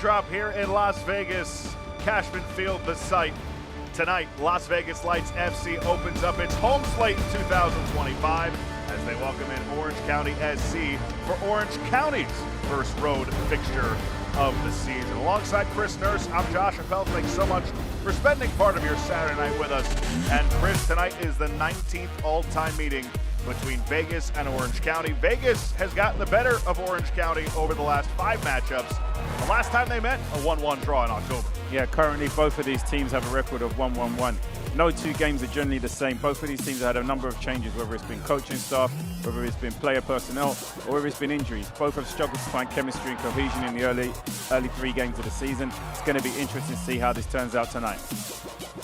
backdrop here in Las Vegas. Cashman Field, the site. Tonight, Las Vegas Lights FC opens up its home slate in 2025 as they welcome in Orange County SC for Orange County's first road fixture of the season. Alongside Chris Nurse, I'm Josh Appel. Thanks so much for spending part of your Saturday night with us. And Chris, tonight is the 19th all-time meeting between Vegas and Orange County. Vegas has gotten the better of Orange County over the last 5 matchups. The last time they met, a 1-1 draw in October. Yeah, currently both of these teams have a record of 1-1-1. No two games are generally the same. Both of these teams have had a number of changes, whether it's been coaching staff, whether it's been player personnel, or whether it's been injuries. Both have struggled to find chemistry and cohesion in the early 3 games of the season. It's going to be interesting to see how this turns out tonight.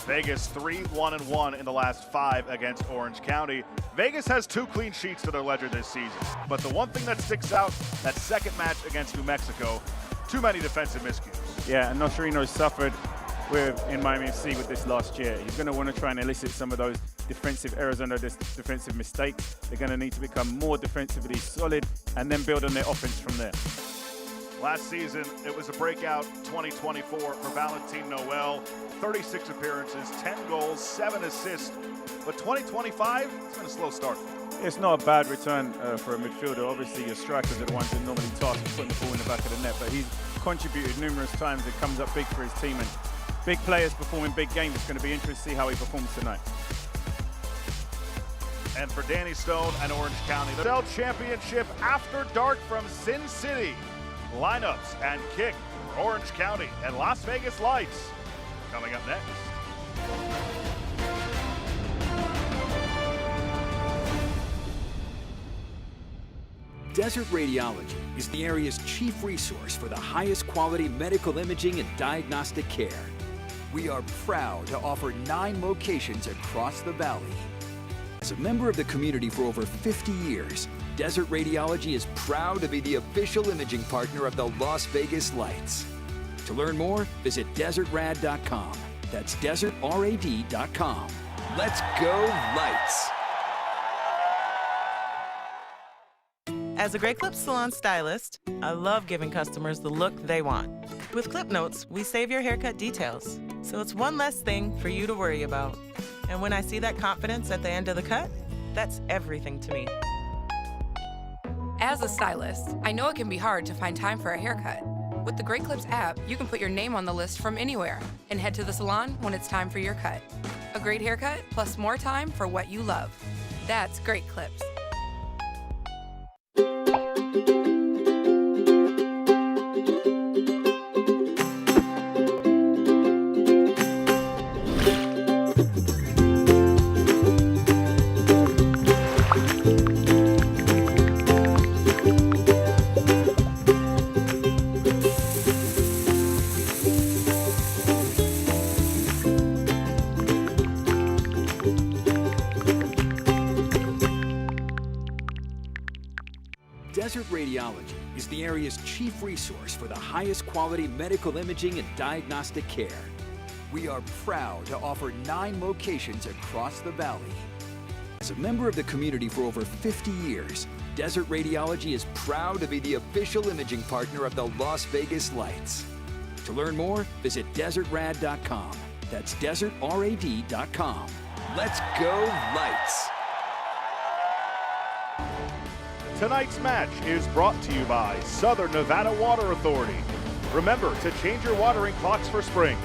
Vegas 3-1-1 in the last 5 against Orange County. Vegas has 2 clean sheets to their ledger this season. But the one thing that sticks out, that second match against New Mexico, too many defensive miscues. Yeah, and Nocerino suffered in Miami FC with this last year. He's going to want to try and elicit some of those defensive errors under this defensive mistakes. They're going to need to become more defensively solid and then build on their offense from there. Last season, it was a breakout 2024 for Valentin Noel. 36 appearances, 10 goals, 7 assists. But 2025, it's been a slow start. It's not a bad return for a midfielder. Obviously, your strikers are the ones that normally tasked with putting the ball in the back of the net, but he's contributed numerous times. It comes up big for his team, and big players performing big games. It's going to be interesting to see how he performs tonight. And for Danny Stone and Orange County, the USL Championship after dark from Sin City. Lineups and kick for Orange County and Las Vegas Lights. Coming up next. Desert Radiology is the area's chief resource for the highest quality medical imaging and diagnostic care. We are proud to offer 9 locations across the valley. As a member of the community for over 50 years, Desert Radiology is proud to be the official imaging partner of the Las Vegas Lights. To learn more, visit desertrad.com. That's desertrad.com. Let's go Lights! As a Great Clips salon stylist, I love giving customers the look they want. With Clip Notes, we save your haircut details, so it's one less thing for you to worry about. And when I see that confidence at the end of the cut, that's everything to me. As a stylist, I know it can be hard to find time for a haircut. With the Great Clips app, you can put your name on the list from anywhere and head to the salon when it's time for your cut. A great haircut plus more time for what you love. That's Great Clips. Desert Radiology is the area's chief resource for the highest quality medical imaging and diagnostic care. We are proud to offer 9 locations across the valley. As a member of the community for over 50 years, Desert Radiology is proud to be the official imaging partner of the Las Vegas Lights. To learn more, visit desertrad.com. That's desertrad.com. Let's go Lights! Tonight's match is brought to you by Southern Nevada Water Authority. Remember to change your watering clocks for spring.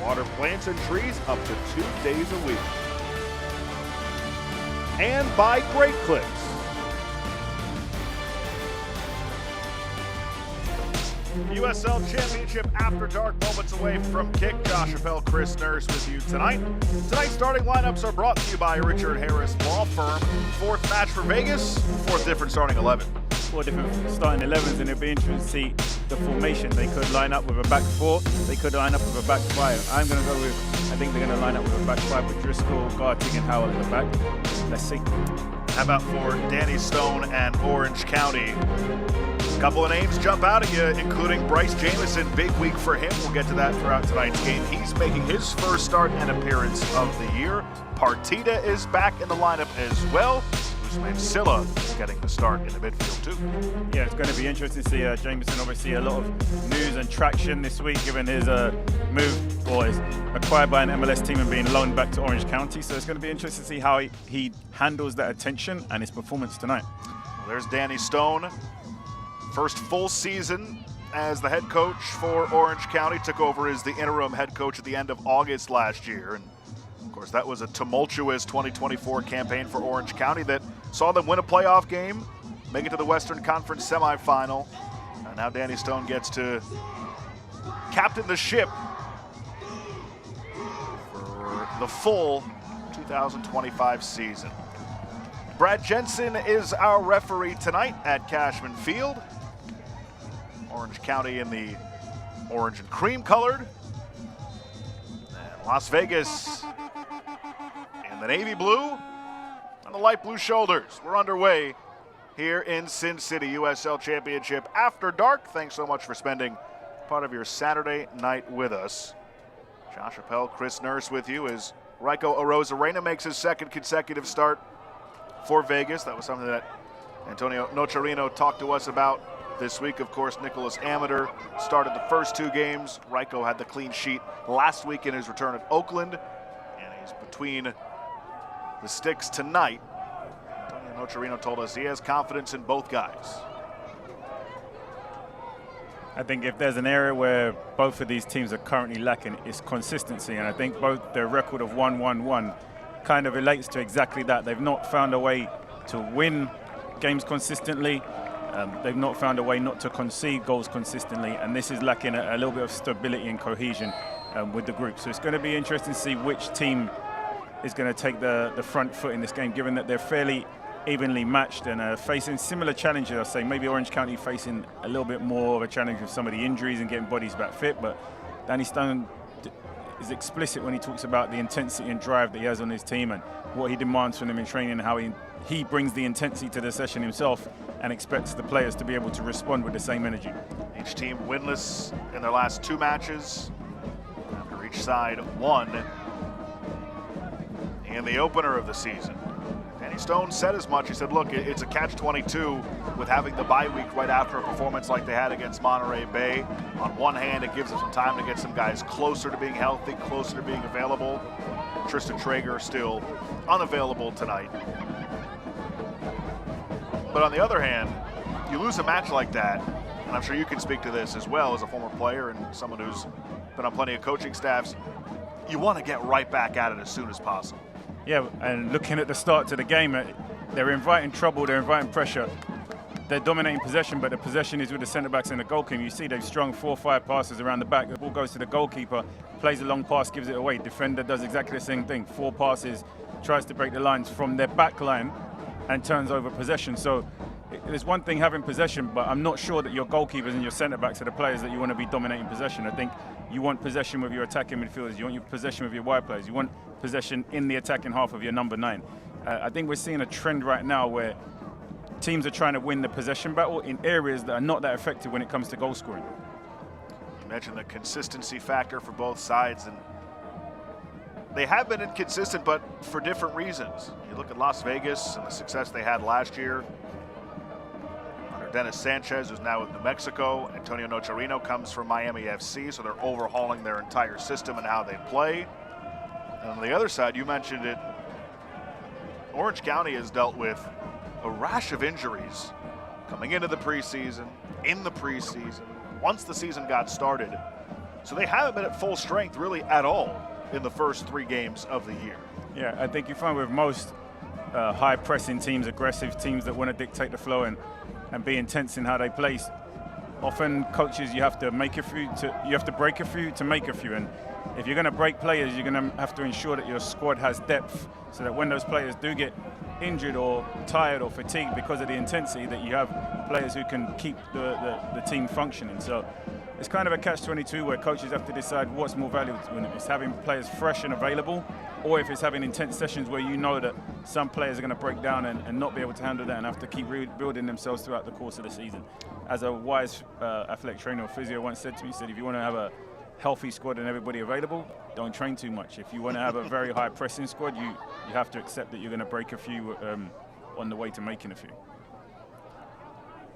Water plants and trees up to 2 days a week. And by Great Clips. USL Championship after dark, moments away from kick. Josh Appel, Chris Nurse with you tonight. Tonight's starting lineups are brought to you by Richard Harris Law Firm. 4th match for Vegas, 4th different starting 11. 4 different starting 11s, and it'll be interesting to see the formation. They could line up with a back 4. They could line up with a back 5. I'm going to go with, I think they're going to line up with a back 5 with Driscoll, Garting, and Howell at the back. Let's see. How about for Danny Stone and Orange County? A couple of names jump out at you, including Bryce Jamison. Big week for him. We'll get to that throughout tonight's game. He's making his first start and appearance of the year. Partida is back in the lineup as well. Mansilla getting the start in the midfield too. Yeah, it's going to be interesting to see Jameson. Obviously, a lot of news and traction this week, given his move, or is acquired by an MLS team and being loaned back to Orange County. So it's going to be interesting to see how he handles that attention and his performance tonight. Well, there's Danny Stone, first full season as the head coach for Orange County. Took over as the interim head coach at the end of August last year. And of course, that was a tumultuous 2024 campaign for Orange County that saw them win a playoff game, make it to the Western Conference semifinal. And now Danny Stone gets to captain the ship for the full 2025 season. Brad Jensen is our referee tonight at Cashman Field. Orange County in the orange and cream colored. And Las Vegas in the navy blue and the light blue shoulders. We're underway here in Sin City, USL Championship After Dark. Thanks so much for spending part of your Saturday night with us. Josh Appel, Chris Nurse with you as Raiko Arozarena makes his second consecutive start for Vegas. That was something that Antonio Nocerino talked to us about this week. Of course, Nicholas Amater started the first two games. Raiko had the clean sheet last week in his return at Oakland, and he's between the sticks tonight. Antonio Nocerino told us he has confidence in both guys. I think if there's an area where both of these teams are currently lacking, it's consistency, and I think both their record of 1-1-1 kind of relates to exactly that. They've not found a way to win games consistently. They've not found a way not to concede goals consistently, and this is lacking a little bit of stability and cohesion with the group. So it's going to be interesting to see which team is going to take the front foot in this game, given that they're fairly evenly matched and facing similar challenges. I'll say maybe Orange County facing a little bit more of a challenge with some of the injuries and getting bodies back fit, but Danny Stone is explicit when he talks about the intensity and drive that he has on his team and what he demands from them in training and how he brings the intensity to the session himself and expects the players to be able to respond with the same energy. Each team winless in their last two matches, after each side won in the opener of the season. Danny Stone said as much. He said, look, it's a catch-22 with having the bye week right after a performance like they had against Monterey Bay. On one hand, it gives them some time to get some guys closer to being healthy, closer to being available. Tristan Traeger still unavailable tonight. But on the other hand, you lose a match like that, and I'm sure you can speak to this as well as a former player and someone who's been on plenty of coaching staffs, you want to get right back at it as soon as possible. Yeah, and looking at the start to the game, they're inviting trouble, they're inviting pressure. They're dominating possession, but the possession is with the centre-backs and the goalkeeper. You see they've strung 4 or 5 passes around the back. The ball goes to the goalkeeper, plays a long pass, gives it away. Defender does exactly the same thing. 4 passes, tries to break the lines from their back line and turns over possession. So there's one thing having possession, but I'm not sure that your goalkeepers and your centre-backs are the players that you want to be dominating possession. I think you want possession with your attacking midfielders. You want your possession with your wide players. You want possession in the attacking half of your number 9. I think we're seeing a trend right now where teams are trying to win the possession battle in areas that are not that effective when it comes to goal scoring. You mentioned the consistency factor for both sides, and they have been inconsistent, but for different reasons. You look at Las Vegas and the success they had last year under Dennis Sanchez, who's now with New Mexico. Antonio Nocerino comes from Miami FC, so they're overhauling their entire system and how they play. And on the other side, you mentioned it, Orange County has dealt with a rash of injuries coming into the preseason, in the preseason, once the season got started. So they haven't been at full strength really at all in the first 3 games of the year. Yeah, I think you find with most high-pressing teams, aggressive teams that want to dictate the flow and be intense in how they play, often coaches, you have to break a few to make a few. And if you're going to break players, you're going to have to ensure that your squad has depth so that when those players do get injured or tired or fatigued because of the intensity, that you have players who can keep the team functioning. So it's kind of a catch-22 where coaches have to decide what's more valuable to them. It's having players fresh and available, or if it's having intense sessions where you know that some players are going to break down and not be able to handle that and have to keep rebuilding themselves throughout the course of the season. As a wise athletic trainer or physio once said to me, he said, if you want to have a healthy squad and everybody available, don't train too much. If you want to have a very high pressing squad, you have to accept that you're going to break a few on the way to making a few.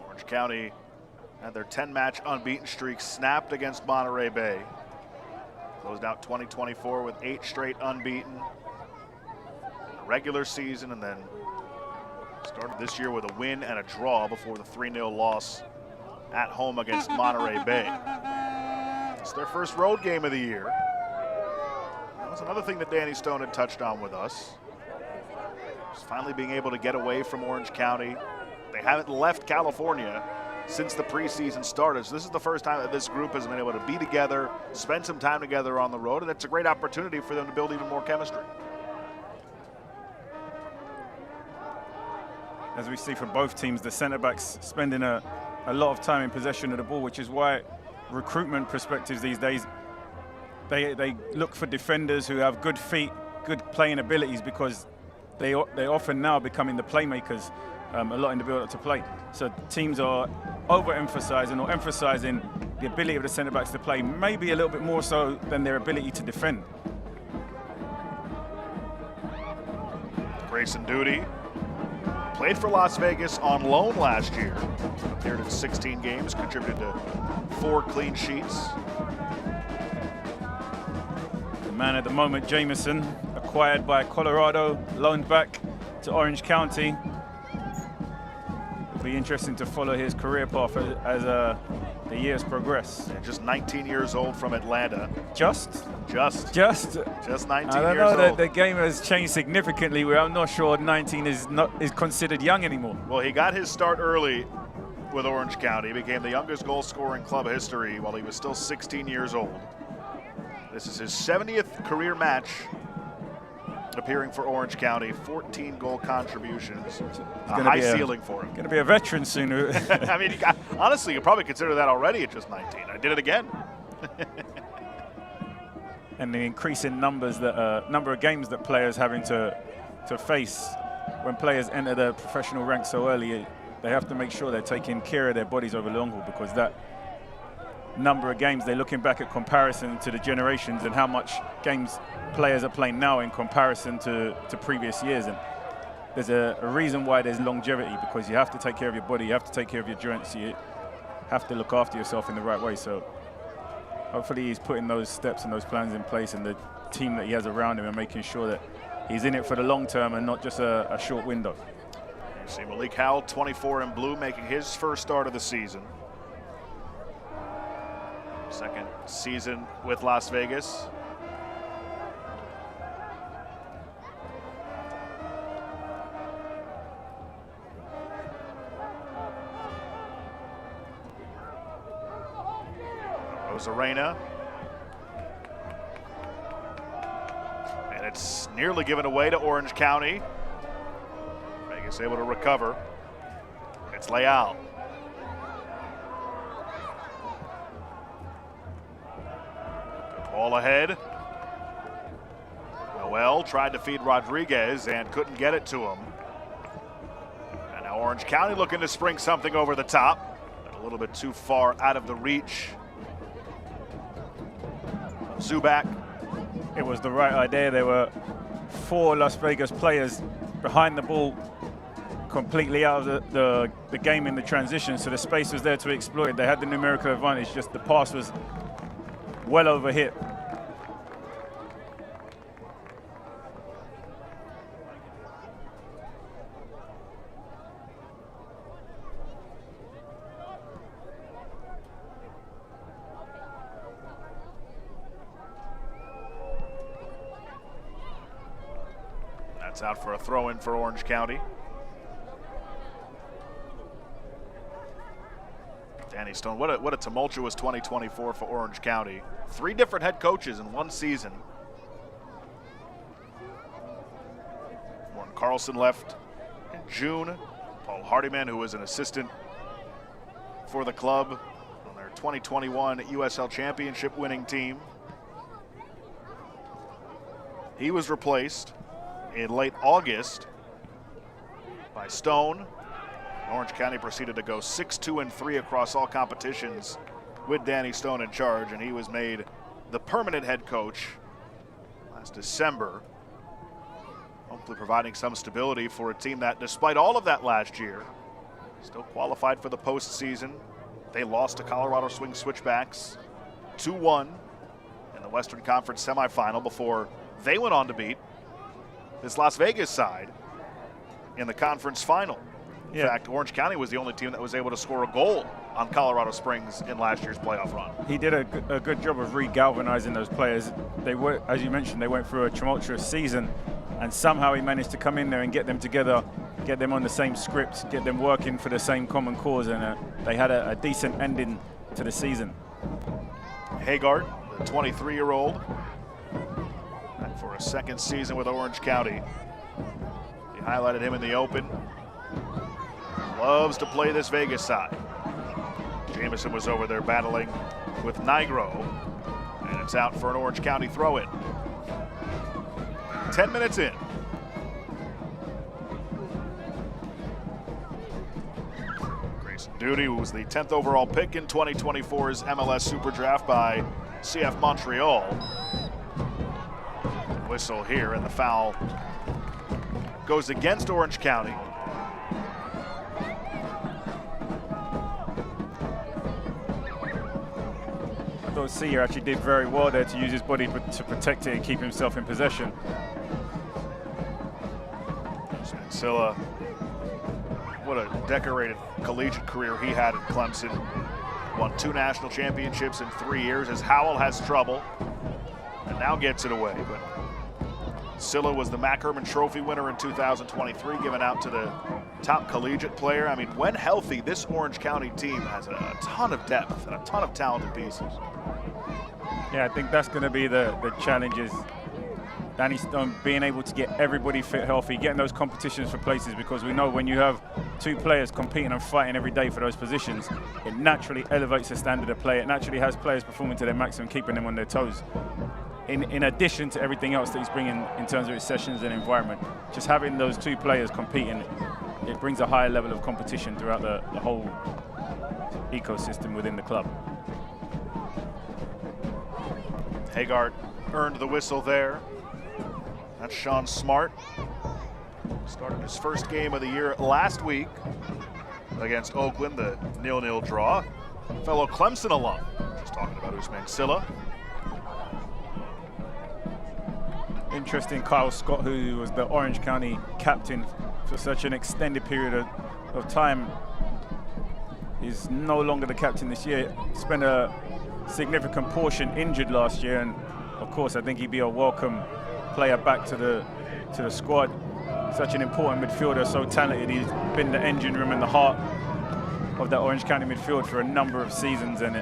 Orange County had their 10-match unbeaten streak snapped against Monterey Bay. Closed out 2024 with 8 straight unbeaten in the regular season, and then started this year with a win and a draw before the 3-0 loss at home against Monterey Bay. It's their first road game of the year. That was another thing that Danny Stone had touched on with us. Just finally being able to get away from Orange County. They haven't left California since the preseason started. So this is the first time that this group has been able to be together, spend some time together on the road, and it's a great opportunity for them to build even more chemistry. As we see from both teams, the centre backs spending a lot of time in possession of the ball, which is why recruitment perspectives these days, they look for defenders who have good feet, good playing abilities, because they're often now becoming the playmakers a lot in the build-up to play. So teams are overemphasizing or emphasizing the ability of the centre backs to play, maybe a little bit more so than their ability to defend. Grayson Duty played for Las Vegas on loan last year. Appeared in 16 games, contributed to 4 clean sheets. The man at the moment, Jameson, acquired by Colorado, loaned back to Orange County. It'll be interesting to follow his career path as the years progress. Yeah, just 19 years old from Atlanta. Just 19 years old. I don't know that the game has changed significantly where I'm not sure 19 is considered young anymore. Well, he got his start early with Orange County, became the youngest goal scorer in club history while he was still 16 years old. This is his 70th career match appearing for Orange County, 14 goal contributions, a high ceiling for him. Going to be a veteran soon. I mean, honestly, you probably consider that already at just 19. I did it again. And the increasing number of games that players having to face when players enter the professional ranks so early, they have to make sure they're taking care of their bodies over the long haul, because that number of games, they're looking back at comparison to the generations and how much games players are playing now in comparison to previous years. And there's a reason why there's longevity, because you have to take care of your body, you have to take care of your joints, you have to look after yourself in the right way. So hopefully he's putting those steps and those plans in place, and the team that he has around him, and making sure that he's in it for the long term and not just a short window. You see Malik Howell, 24 in blue, making his first start of the season. Second season with Las Vegas. Rosarena. And it's nearly given away to Orange County. Vegas able to recover. It's Leal. Ball ahead. Noel tried to feed Rodriguez and couldn't get it to him. And now Orange County looking to spring something over the top. A little bit too far out of the reach. Zubac. It was the right idea. There were 4 Las Vegas players behind the ball, completely out of the game in the transition, so the space was there to exploit. They had the numerical advantage, just the pass was well overhit. That's out for a throw-in for Orange County. Danny Stone, what a tumultuous 2024 for Orange County. 3 different head coaches in one season. Warren Carlson left in June. Paul Hardiman, who was an assistant for the club on their 2021 USL Championship winning team. He was replaced in late August by Stone. Orange County proceeded to go 6-2-3 across all competitions with Danny Stone in charge, and he was made the permanent head coach last December. hopefully providing some stability for a team that, despite all of that last year, still qualified for the postseason. They lost to Colorado Swing Switchbacks 2-1 in the Western Conference semifinal before they went on to beat this Las Vegas side in the conference final. In fact, Orange County was the only team that was able to score a goal on Colorado Springs in last year's playoff run. He did a good job of re-galvanizing those players. They were, as you mentioned, they went through a tumultuous season, and somehow he managed to come in there and get them together, get them on the same script, get them working for the same common cause, and they had a decent ending to the season. Haggard, the 23-year-old, back for a second season with Orange County. He highlighted him in the open. Loves to play this Vegas side. Jamison was over there battling with Nigro, and it's out for an Orange County throw-in. 10 minutes in. Grayson Duty was the 10th overall pick in 2024's MLS Super Draft by CF Montreal. Whistle here, and the foul goes against Orange County. I thought Sear actually did very well there to use his body to protect it and keep himself in possession. Silla, what a decorated collegiate career he had at Clemson. Won 2 national championships in 3 years as Howell has trouble and now gets it away. But Silla was the Mac Herman Trophy winner in 2023, given out to the top collegiate player. I mean, when healthy, this Orange County team has a ton of depth and a ton of talented pieces. Yeah, I think that's going to be the challenges. Danny Stone being able to get everybody fit, healthy, getting those competitions for places, because we know when you have 2 players competing and fighting every day for those positions, it naturally elevates the standard of play. It naturally has players performing to their maximum, keeping them on their toes. In addition to everything else that he's bringing in terms of his sessions and environment, just having those 2 players competing, it brings a higher level of competition throughout the whole ecosystem within the club. Haggard earned the whistle there. That's Sean Smart. Started his first game of the year last week against Oakland, the 0-0 draw. Fellow Clemson alum, just talking about Usman Silla. Interesting, Kyle Scott, who was the Orange County captain for such an extended period of time, is no longer the captain this year. Spent a significant portion injured last year, and of course I think he'd be a welcome player back to the squad. Such an important midfielder, so talented. He's been the engine room and the heart of that Orange County midfield for a number of seasons, and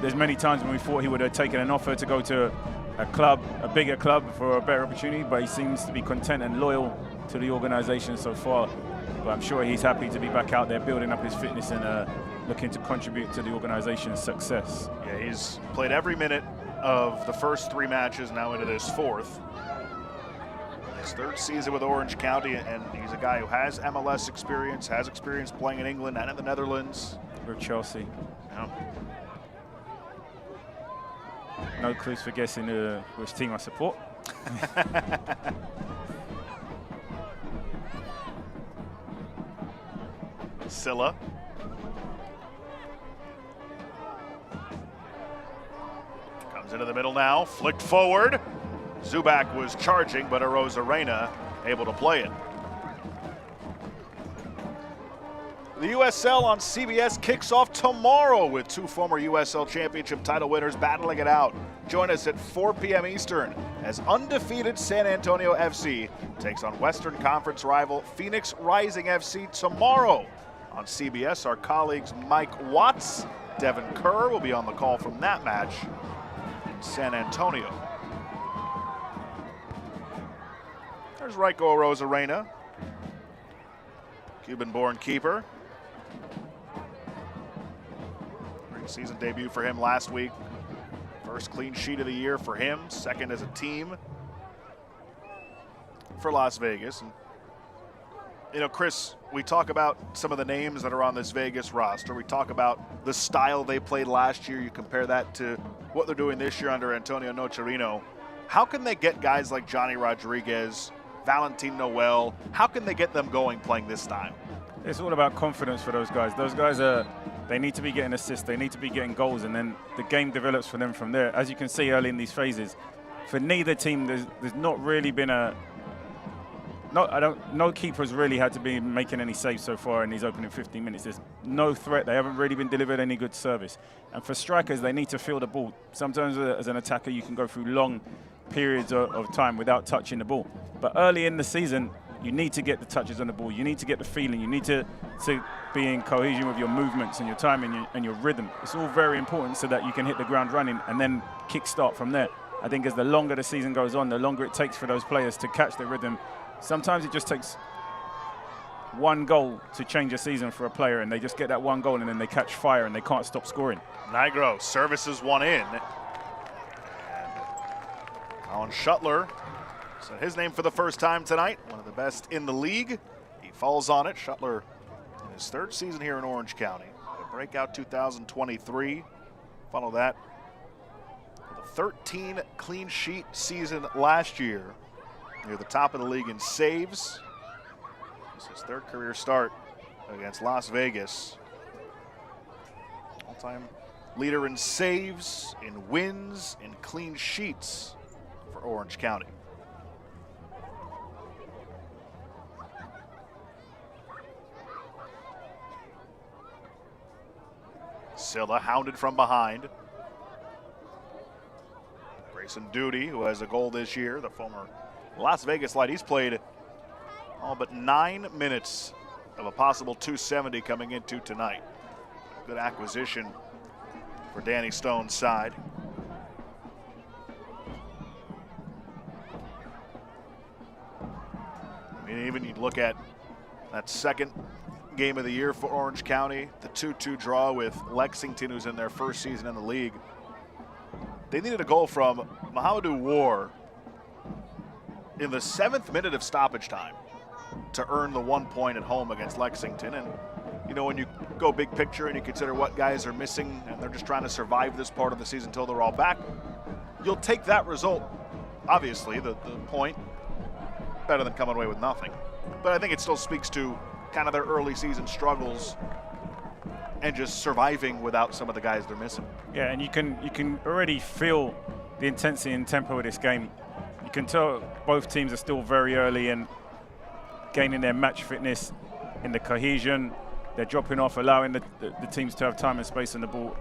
there's many times when we thought he would have taken an offer to go to a bigger club for a better opportunity, but he seems to be content and loyal to the organization so far. But I'm sure he's happy to be back out there building up his fitness and looking to contribute to the organization's success. Yeah, he's played every minute of the first 3 matches, now into this 4th. His 3rd season with Orange County, and he's a guy who has MLS experience, has experience playing in England and in the Netherlands. With Chelsea. Yeah. No clues for guessing which team I support. Silla. Comes into the middle now, flicked forward. Zubak was charging, but Arozarena able to play it. The USL on CBS kicks off tomorrow with 2 former USL Championship title winners battling it out. Join us at 4 p.m. Eastern as undefeated San Antonio FC takes on Western Conference rival Phoenix Rising FC tomorrow on CBS. Our colleagues Mike Watts, Devin Kerr will be on the call from that match in San Antonio. There's Raiko Arozarena, Cuban-born keeper. Great season debut for him last week. First clean sheet of the year for him, 2nd as a team for Las Vegas. And, Chris, we talk about some of the names that are on this Vegas roster. We talk about the style they played last year. You compare that to what they're doing this year under Antonio Nocerino. How can they get guys like Johnny Rodriguez Valentin Noel. How can they get them going playing this style? It's all about confidence for those guys. Those guys they need to be getting assists, they need to be getting goals, and then the game develops for them from there. As you can see early in these phases, for neither team, there's not really been no keeper's really had to be making any saves so far in these opening 15 minutes. There's no threat. They haven't really been delivered any good service. And for strikers, they need to feel the ball. Sometimes as an attacker, you can go through long periods of time without touching the ball. But early in the season, you need to get the touches on the ball. You need to get the feeling. You need to be in cohesion with your movements and your timing and your rhythm. It's all very important so that you can hit the ground running and then kick-start from there. I think as the longer the season goes on, the longer it takes for those players to catch the rhythm. Sometimes it just takes one goal to change a season for a player, and they just get that one goal and then they catch fire and they can't stop scoring. Nigro services one in. And Colin Shuttler said his name for the first time tonight, one of the best in the league. He falls on it. Shuttler in his third season here in Orange County. A breakout 2023. Follow that with a 13 clean sheet season last year. Near the top of the league in saves. This is his third career start against Las Vegas. All-time leader in saves, in wins, in clean sheets for Orange County. Silla hounded from behind. Grayson Duty, who has a goal this year, the former Las Vegas Light. He's played all but 9 minutes of a possible 270 coming into tonight. Good acquisition for Danny Stone's side. I mean, even you look at that second game of the year for Orange County, the 2-2 draw with Lexington, who's in their first season in the league. They needed a goal from Mohamedou War in the 7th minute of stoppage time to earn the 1 point at home against Lexington. And you know, when you go big picture and you consider what guys are missing and they're just trying to survive this part of the season until they're all back, you'll take that result. Obviously, the point, better than coming away with nothing. But I think it still speaks to kind of their early season struggles and just surviving without some of the guys they're missing. Yeah, and you can already feel the intensity and tempo of this game. You can tell both teams are still very early in gaining their match fitness, in the cohesion. They're dropping off, allowing the teams to have time and space on the ball.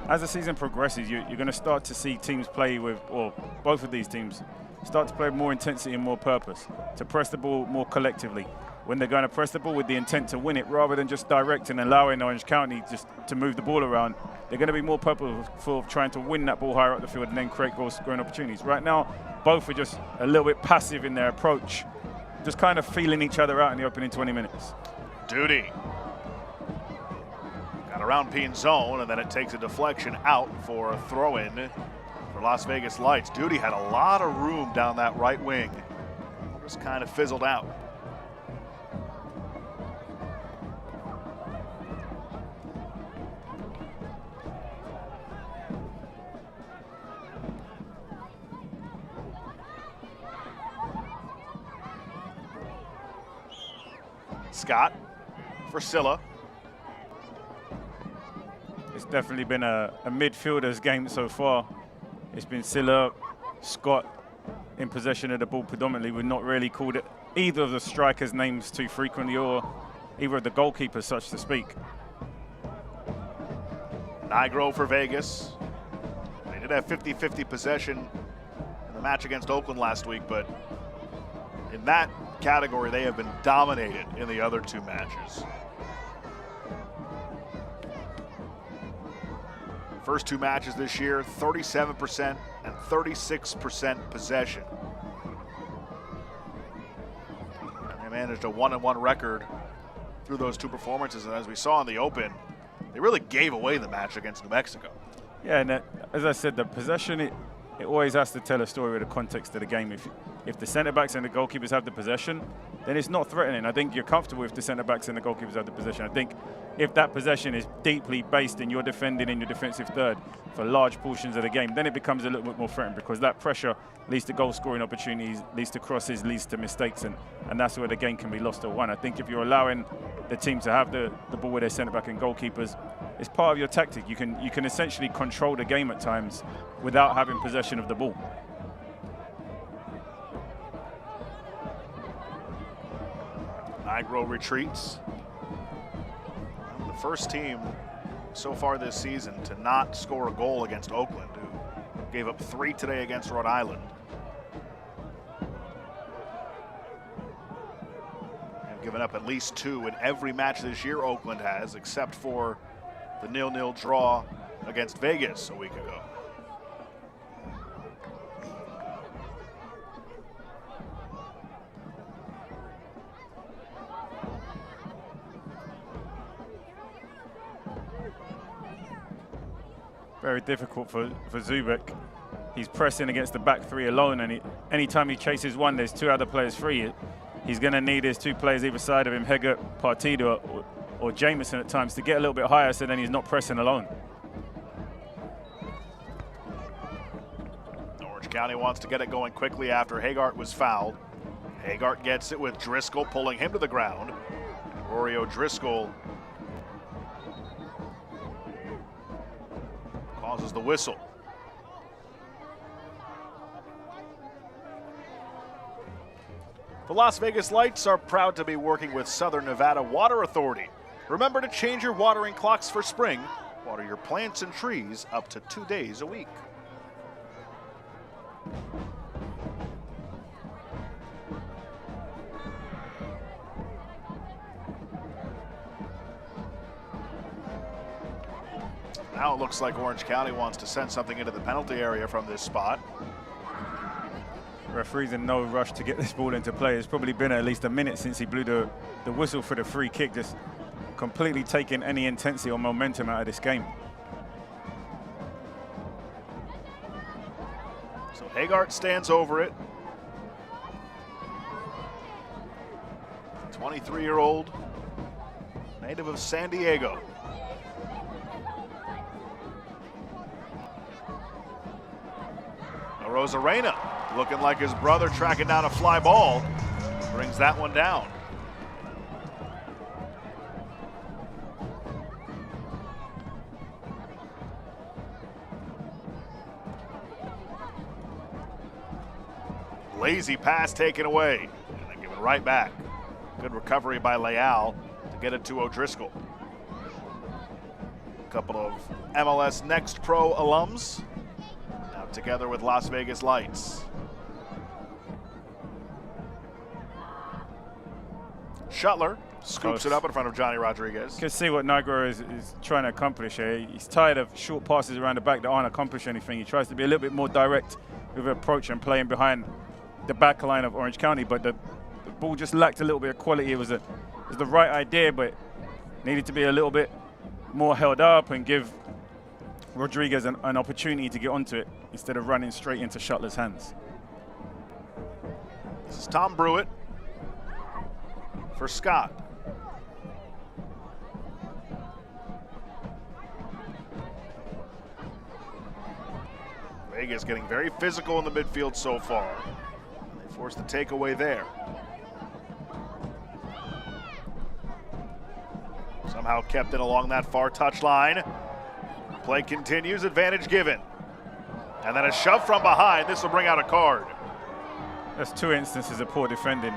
As the season progresses, you're going to start to see teams play with, or both of these teams, start to play with more intensity and more purpose, to press the ball more collectively. When they're going to press the ball with the intent to win it, rather than just direct and allowing Orange County just to move the ball around, they're going to be more purposeful of trying to win that ball higher up the field and then create goal-scoring opportunities. Right now, both are just a little bit passive in their approach, just kind of feeling each other out in the opening 20 minutes. Duty got around Peen zone, and then it takes a deflection out for a throw-in for Las Vegas Lights. Duty had a lot of room down that right wing. Just kind of fizzled out. Scott for Silla. It's definitely been a midfielder's game so far. It's been Silla, Scott in possession of the ball predominantly. We've not really called it either of the strikers' names too frequently, or either of the goalkeepers, such to speak. Nigro for Vegas. They did have 50-50 possession in the match against Oakland last week, but in that category, they have been dominated in the other two matches. First two matches this year, 37% and 36% possession. And they managed a 1-1 record through those two performances, and as we saw in the Open, they really gave away the match against New Mexico. Yeah, and as I said, the possession, it always has to tell a story with the context of the game. If the centre-backs and the goalkeepers have the possession, then it's not threatening. I think you're comfortable if the centre-backs and the goalkeepers have the possession. I think if that possession is deeply based in your defending in your defensive third for large portions of the game, then it becomes a little bit more threatening, because that pressure leads to goal scoring opportunities, leads to crosses, leads to mistakes, and that's where the game can be lost or won. I think if you're allowing the team to have the ball with their centre back and goalkeepers, it's part of your tactic. You can essentially control the game at times without having possession of the ball. Nigro retreats. The first team so far this season to not score a goal against Oakland, who gave up 3 today against Rhode Island. And given up at least 2 in every match this year, Oakland has, except for the 0-0 draw against Vegas a week ago. Very difficult for Zubek. He's pressing against the back 3 alone, and anytime he chases one, there's 2 other players free. He's going to need his 2 players either side of him, Hegert, Partido, or Jameson at times, to get a little bit higher, so then he's not pressing alone. Orange County wants to get it going quickly after Hegart was fouled. Hegart gets it with Driscoll pulling him to the ground. Rory O'Driscoll causes the whistle. The Las Vegas Lights are proud to be working with Southern Nevada Water Authority. Remember to change your watering clocks for spring. Water your plants and trees up to 2 days a week. Now it looks like Orange County wants to send something into the penalty area from this spot. Referee's in no rush to get this ball into play. It's probably been at least a minute since he blew the whistle for the free kick, just completely taking any intensity or momentum out of this game. So Hegart stands over it. 23-year-old, native of San Diego. Rosarena looking like his brother tracking down a fly ball. Brings that one down. Lazy pass taken away and then given right back. Good recovery by Leal to get it to O'Driscoll. A couple of MLS Next Pro alums now together with Las Vegas Lights. Shuttler scoops it up in front of Johnny Rodriguez. You can see what Nigro is trying to accomplish here. He's tired of short passes around the back that aren't accomplishing anything. He tries to be a little bit more direct with approach and playing behind the back line of Orange County, but the ball just lacked a little bit of quality. It was the right idea, but needed to be a little bit more held up and give Rodriguez an opportunity to get onto it instead of running straight into Shuttler's hands. This is Tom Brewitt for Scott. Vegas getting very physical in the midfield so far. They forced the takeaway there. Somehow kept it along that far touchline. Play continues, advantage given. And then a shove from behind. This will bring out a card. That's 2 instances of poor defending.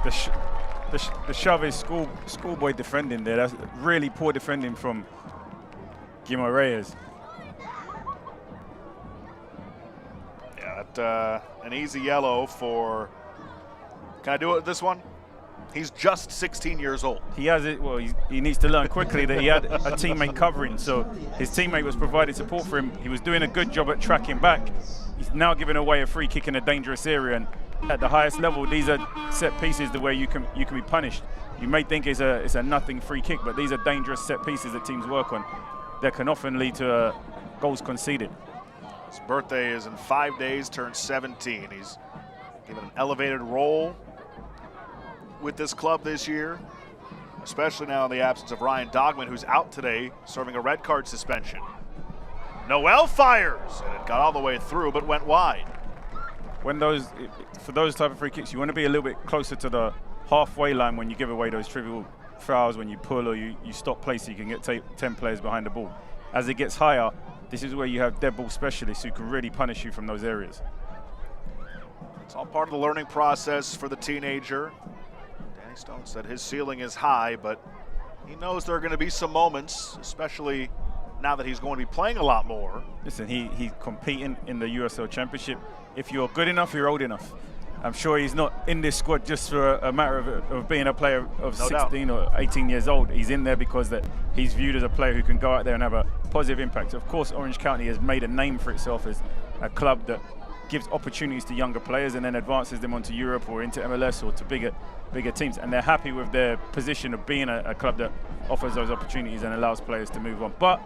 The shove is schoolboy defending there. That's really poor defending from Guillermo Reyes. Yeah, an easy yellow for, can I do it this one? He's just 16 years old. He has it, well, he needs to learn quickly that he had a teammate covering, so his teammate was providing support for him. He was doing a good job at tracking back. He's now giving away a free kick in a dangerous area, and at the highest level, these are set pieces the way you can be punished. You may think it's a nothing free kick, but these are dangerous set pieces that teams work on that can often lead to goals conceded. His birthday is in 5 days, turned 17. He's given an elevated role with this club this year. especially now in the absence of Ryan Dogman, who's out today, serving a red card suspension. Noel fires, and it got all the way through, but went wide. When for those type of free kicks, you want to be a little bit closer to the halfway line when you give away those trivial fouls, when you pull or you stop play so you can get 10 players behind the ball. As it gets higher, this is where you have dead ball specialists who can really punish you from those areas. It's all part of the learning process for the teenager. Danny Stone said his ceiling is high, but he knows there are going to be some moments, especially now that he's going to be playing a lot more. Listen, he's competing in the USL Championship. If you're good enough, you're old enough. I'm sure he's not in this squad just for a matter of being a player of 16 or 18 years old. He's in there because that he's viewed as a player who can go out there and have a positive impact. Of course, Orange County has made a name for itself as a club that gives opportunities to younger players and then advances them onto Europe or into MLS or to bigger teams. And they're happy with their position of being a club that offers those opportunities and allows players to move on. But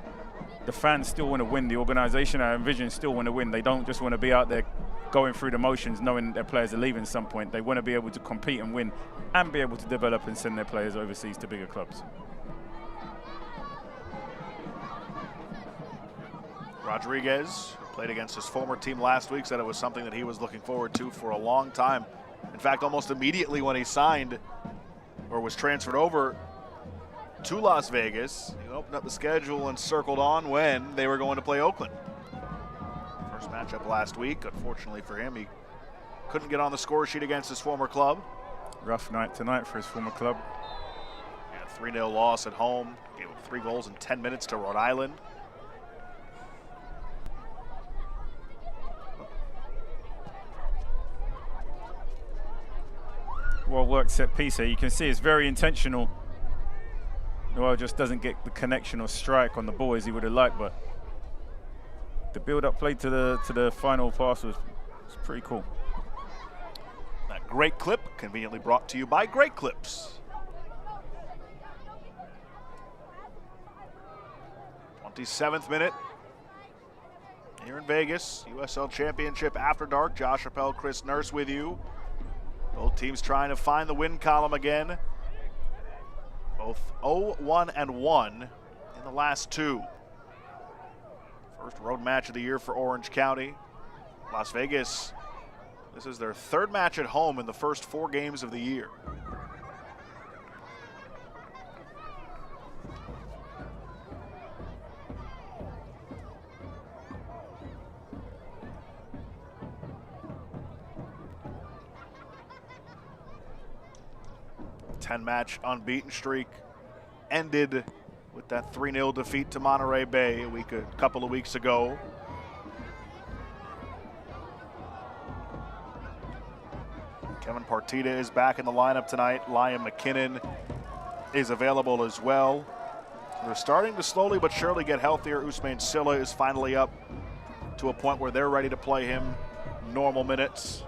the fans still want to win. The organization, I envision, still want to win. They don't just want to be out there going through the motions knowing their players are leaving at some point. They want to be able to compete and win and be able to develop and send their players overseas to bigger clubs. Rodriguez, who played against his former team last week, said it was something that he was looking forward to for a long time. In fact, almost immediately when he signed or was transferred over to Las Vegas, he opened up the schedule and circled on when they were going to play Oakland. First matchup last week. Unfortunately for him, he couldn't get on the score sheet against his former club. Rough night tonight for his former club. Yeah, 3-0 loss at home. Gave up 3 goals in 10 minutes to Rhode Island. Well worked set piece here. You can see it's very intentional. Noel just doesn't get the connection or strike on the ball as he would have liked, but the build-up play to the final pass was pretty cool. That great clip, conveniently brought to you by Great Clips. 27th minute here in Vegas. USL Championship After Dark. Josh Appel, Chris Nurse with you. Both teams trying to find the win column again. Both 0-1-1 in the last 2. First road match of the year for Orange County. Las Vegas, this is their 3rd match at home in the first 4 games of the year. The 10-match unbeaten streak ended with that 3-0 defeat to Monterey Bay a couple of weeks ago. Kevin Partita is back in the lineup tonight. Liam McKinnon is available as well. They're starting to slowly but surely get healthier. Ousmane Silla is finally up to a point where they're ready to play him normal minutes.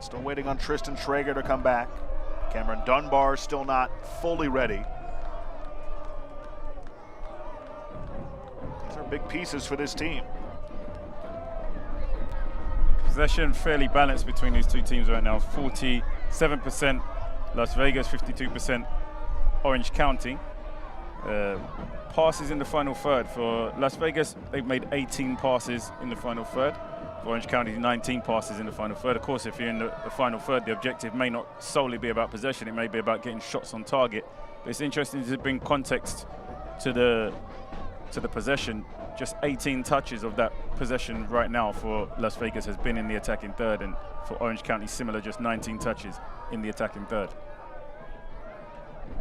Still waiting on Tristan Traeger to come back. Cameron Dunbar still not fully ready. These are big pieces for this team. Possession fairly balanced between these two teams right now. 47% Las Vegas, 52% Orange County. Passes in the final third. For Las Vegas, they've made 18 passes in the final third. For Orange County, 19 passes in the final third. Of course, if you're in the final third, the objective may not solely be about possession. It may be about getting shots on target. But it's interesting to bring context to the possession. Just 18 touches of that possession right now for Las Vegas has been in the attacking third, and for Orange County, similar, just 19 touches in the attacking third.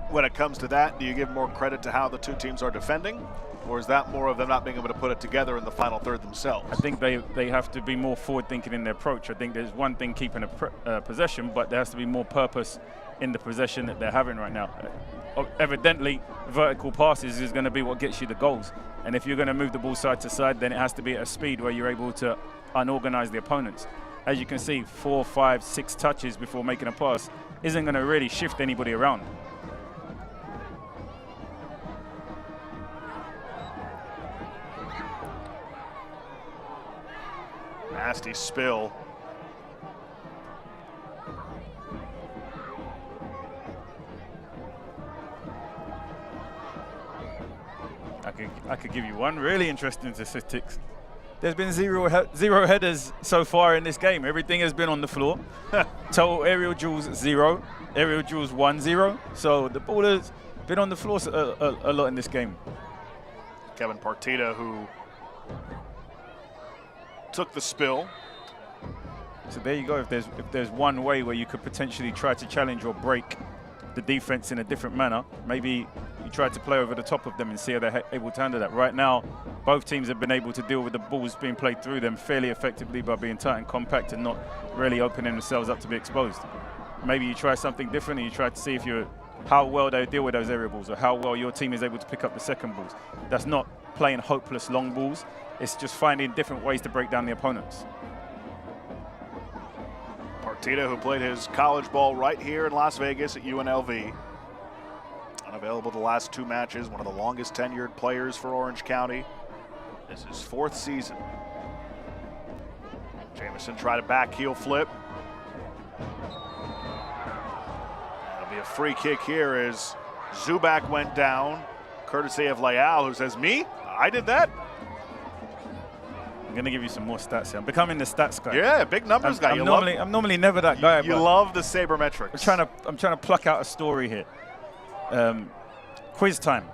When it comes to that, do you give more credit to how the two teams are defending, or is that more of them not being able to put it together in the final third themselves? I think they have to be more forward-thinking in their approach. I think there's one thing keeping a possession, but there has to be more purpose in the possession that they're having right now. Evidently, vertical passes is going to be what gets you the goals. And if you're going to move the ball side to side, then it has to be at a speed where you're able to unorganize the opponents. As you can see, 4, 5, 6 touches before making a pass isn't going to really shift anybody around. Nasty spill. I could give you one really interesting statistics. There's been zero headers so far in this game. Everything has been on the floor. Total aerial duels 0, aerial duels 1-0. So the ball has been on the floor a lot in this game. Kevin Partita, who took the spill. So there you go. If there's one way where you could potentially try to challenge or break the defense in a different manner, maybe you try to play over the top of them and see how they're able to handle that. Right now, both teams have been able to deal with the balls being played through them fairly effectively by being tight and compact and not really opening themselves up to be exposed. Maybe you try something different and you try to see how well they deal with those area balls or how well your team is able to pick up the second balls. That's not playing hopeless long balls. It's just finding different ways to break down the opponents. Partita, who played his college ball right here in Las Vegas at UNLV. Unavailable the last 2 matches, one of the longest tenured players for Orange County. This is 4th season. Jamison tried a back heel flip. It'll be a free kick here as Zubak went down, courtesy of Leal, who says, "Me? I did that?" I'm going to give you some more stats here. I'm becoming the stats guy. Yeah, big numbers guy. I'm normally never that guy. You love the sabermetrics. I'm trying to pluck out a story here. Quiz time.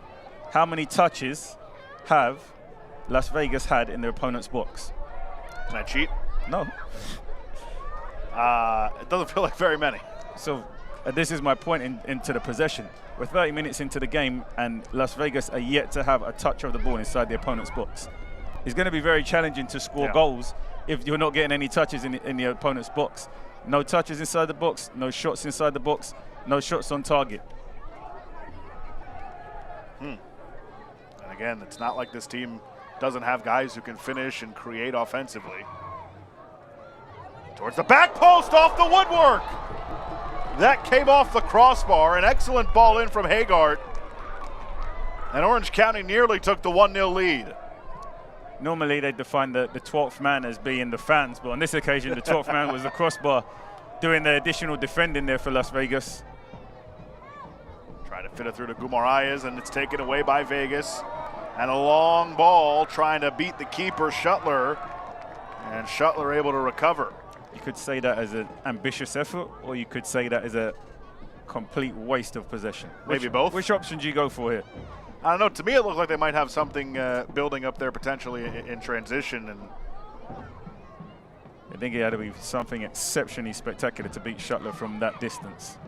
How many touches have Las Vegas had in their opponent's box? Can I cheat? No. It doesn't feel like very many. So this is my point into the possession. We're 30 minutes into the game and Las Vegas are yet to have a touch of the ball inside the opponent's box. It's going to be very challenging to score goals if you're not getting any touches in the opponent's box. No touches inside the box, no shots inside the box, no shots on target. And again, it's not like this team doesn't have guys who can finish and create offensively. Towards the back post, off the woodwork. That came off the crossbar. An excellent ball in from Hagart. And Orange County nearly took the 1-0 lead. Normally they define the 12th man as being the fans, but on this occasion the 12th man was the crossbar doing the additional defending there for Las Vegas. Trying to fit it through to Gumarayes, and it's taken away by Vegas. And a long ball trying to beat the keeper, Shuttler. And Shuttler able to recover. You could say that as an ambitious effort, or you could say that as a complete waste of possession. Maybe both. Which option do you go for here? I don't know. To me, it looked like they might have something building up there potentially in transition. And I think it had to be something exceptionally spectacular to beat Shuttler from that distance.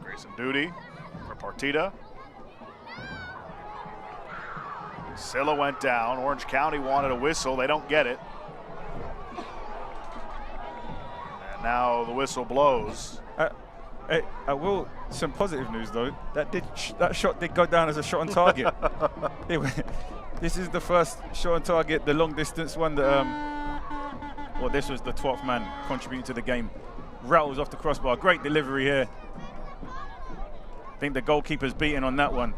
Grayson Duty for Partita. Silla went down. Orange County wanted a whistle. They don't get it. And now the whistle blows. I will. Some positive news though. That shot did go down as a shot on target. This is the first shot on target, the long distance one that. Well, this was the 12th man contributing to the game. Rattles off the crossbar. Great delivery here. I think the goalkeeper's beaten on that one.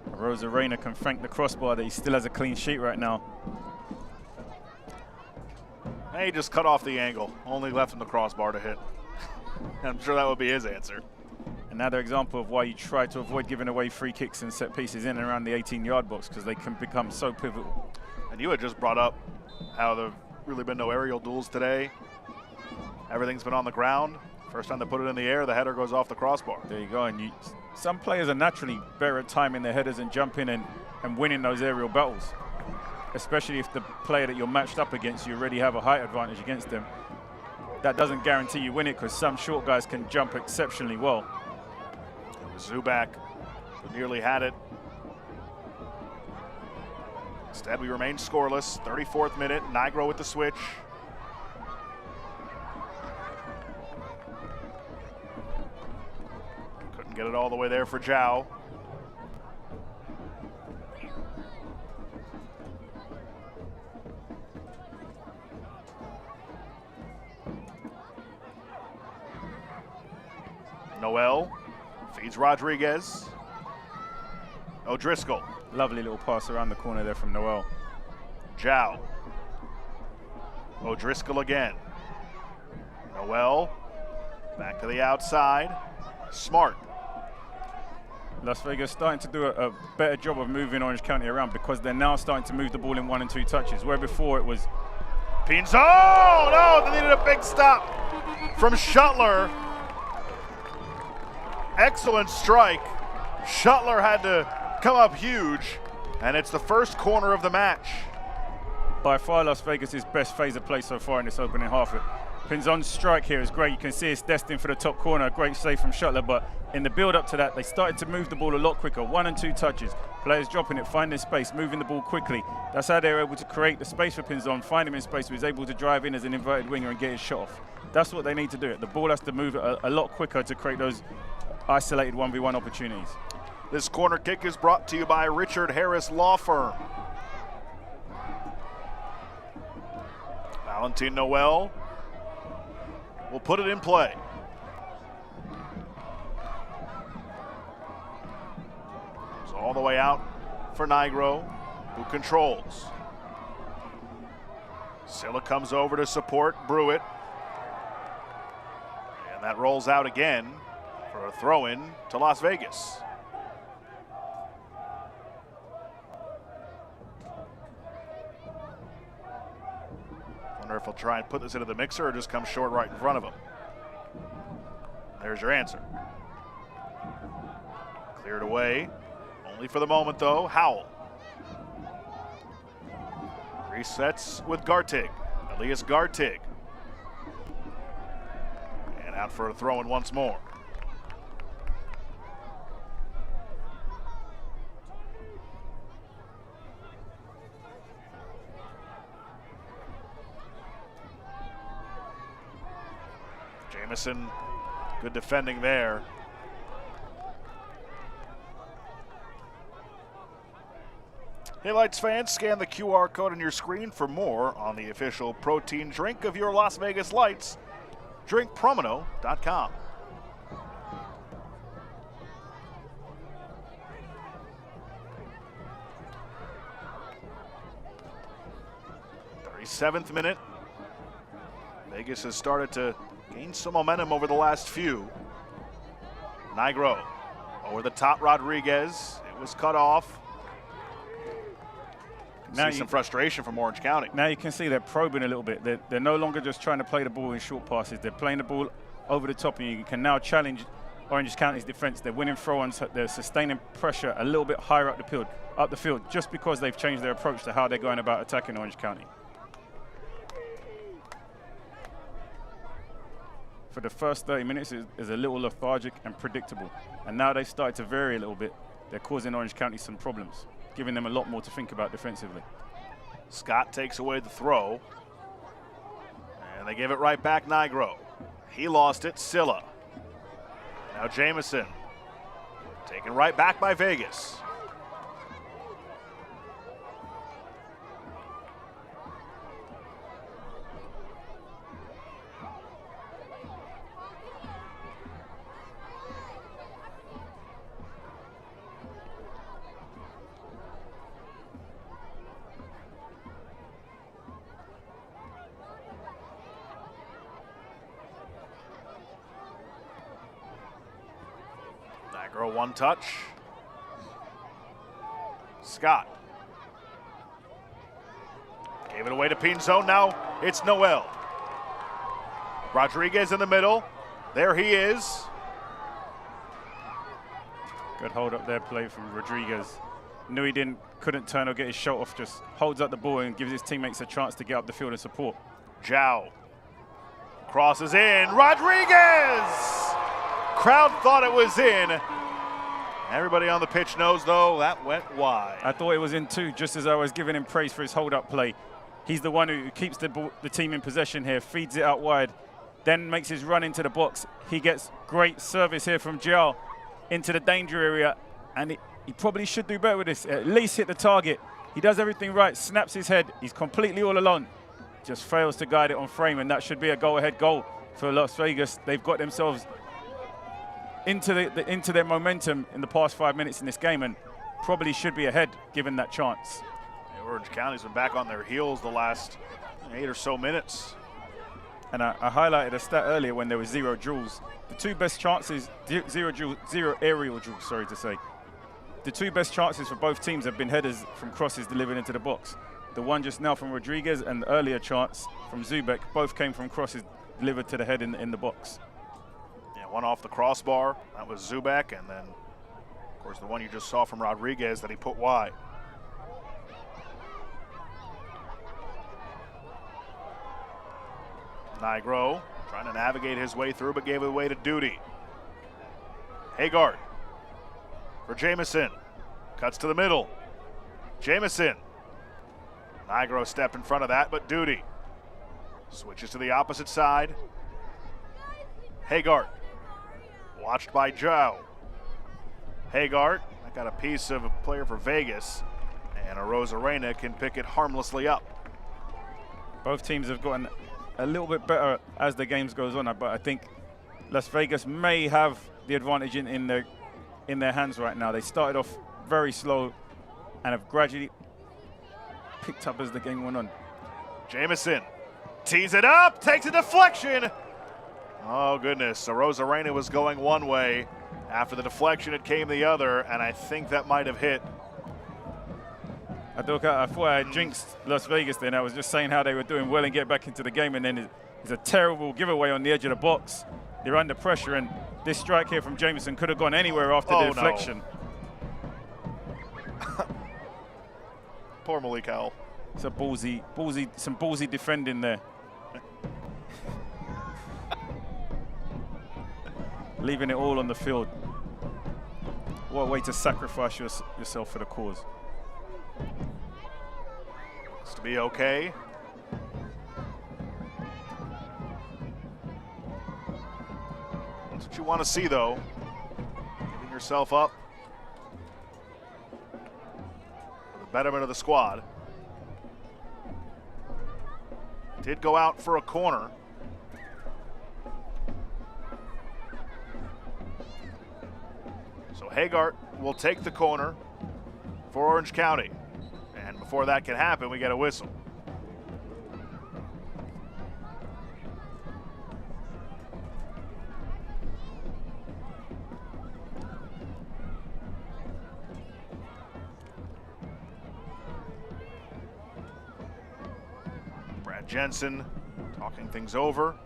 Rosa Reyna can thank the crossbar that he still has a clean sheet right now. He just cut off the angle. Only left him the crossbar to hit. I'm sure that would be his answer. Another example of why you try to avoid giving away free kicks and set pieces in and around the 18-yard box, because they can become so pivotal. And you had just brought up how there have really been no aerial duels today. Everything's been on the ground. First time they put it in the air, the header goes off the crossbar. There you go. And some players are naturally better at timing their headers and jumping and winning those aerial battles, especially if the player that you're matched up against, you already have a height advantage against them. That doesn't guarantee you win it, because some short guys can jump exceptionally well. Zubak, who nearly had it. Instead, we remain scoreless. 34th minute, Nigro with the switch. Couldn't get it all the way there for Zhao. Noel feeds Rodriguez. O'Driscoll. Lovely little pass around the corner there from Noel. Zhao. O'Driscoll again. Noel, back to the outside. Smart. Las Vegas starting to do a better job of moving Orange County around because they're now starting to move the ball in 1 and 2 touches, where before it was... Pinzon! Oh, no, they needed a big stop from Shuttler. Excellent strike. Shuttler had to come up huge, and it's the first corner of the match. By far Las Vegas' best phase of play so far in this opening half. Pinzon's strike here is great. You can see it's destined for the top corner. A great save from Shuttler, but in the build-up to that, they started to move the ball a lot quicker. 1 and 2 touches. Players dropping it, finding space, moving the ball quickly. That's how they were able to create the space for Pinzon, find him in space. He was able to drive in as an inverted winger and get his shot off. That's what they need to do. The ball has to move a lot quicker to create those isolated 1v1 opportunities. This corner kick is brought to you by Richard Harris Law Firm. Valentin Noel will put it in play. It's all the way out for Nigro, who controls. Silla comes over to support Brewitt. And that rolls out again for a throw-in to Las Vegas. Wonder if he'll try and put this into the mixer or just come short right in front of him. There's your answer. Cleared away. Only for the moment, though. Howell. Resets with Gartig. Elias Gartig. And out for a throw-in once more. Jamison, good defending there. Hey Lights fans, scan the QR code on your screen for more on the official protein drink of your Las Vegas Lights. DrinkPromino.com. Seventh minute. Vegas has started to gain some momentum over the last few. Nigro over the top, Rodriguez. It was cut off. Now see some frustration from Orange County. Now you can see they're probing a little bit. They're no longer just trying to play the ball in short passes. They're playing the ball over the top, and you can now challenge Orange County's defense. They're winning throw-ins. They're sustaining pressure a little bit higher up the field, just because they've changed their approach to how they're going about attacking Orange County. For the first 30 minutes is a little lethargic and predictable. And now they've started to vary a little bit. They're causing Orange County some problems, giving them a lot more to think about defensively. Scott takes away the throw. And they give it right back Nigro. He lost it, Silla. Now Jamison. Taken right back by Vegas. Nigro one touch. Scott. Gave it away to Pinzon. Now it's Noel. Rodriguez in the middle. There he is. Good hold up there play from Rodriguez. Knew he couldn't turn or get his shot off, just holds up the ball and gives his teammates a chance to get up the field and support. Zhao crosses in. Rodriguez! Crowd thought it was in. Everybody on the pitch knows, though, that went wide. I thought it was in too, just as I was giving him praise for his hold-up play. He's the one who keeps the team in possession here, feeds it out wide, then makes his run into the box. He gets great service here from Zhao into the danger area, and he probably should do better with this, at least hit the target. He does everything right, snaps his head. He's completely all alone. Just fails to guide it on frame, and that should be a go-ahead goal for Las Vegas. They've got themselves into their momentum in the past 5 minutes in this game, and probably should be ahead given that chance. Orange County's been back on their heels the last 8 or so minutes. And I highlighted a stat earlier when there was 0 duels. The 2 best chances, 0 aerial duels, sorry to say. The 2 best chances for both teams have been headers from crosses delivered into the box. The one just now from Rodriguez and the earlier chance from Zubek both came from crosses delivered to the head in the box. Yeah, one off the crossbar, that was Zubek, and then, of course, the one you just saw from Rodriguez that he put wide. Nigro trying to navigate his way through, but gave it away to Duty. Haggard for Jamison. Cuts to the middle. Jamison. Nigro step in front of that, but Duty switches to the opposite side. Haggard. Watched by Joe. Haggard, that got a piece of a player for Vegas, and Arozarena can pick it harmlessly up. Both teams have gotten a little bit better as the games goes on, but I think Las Vegas may have the advantage in their hands right now. They started off very slow and have gradually picked up as the game went on. Jamison tees it up, takes a deflection. Oh goodness, Arozarena was going one way. After the deflection, it came the other, and I think that might have hit. I thought I had jinxed Las Vegas then. I was just saying how they were doing well and get back into the game, and then it's a terrible giveaway on the edge of the box. They're under pressure, and this strike here from Jamison could have gone anywhere after the deflection. No. Poor Malik Howell. It's a some ballsy defending there. Leaving it all on the field. What a way to sacrifice yourself for the cause. Looks to be okay. That's what you want to see, though. Giving yourself up for the betterment of the squad. Did go out for a corner. So Haggard will take the corner for Orange County. And before that can happen, we get a whistle. Brad Jensen talking things over.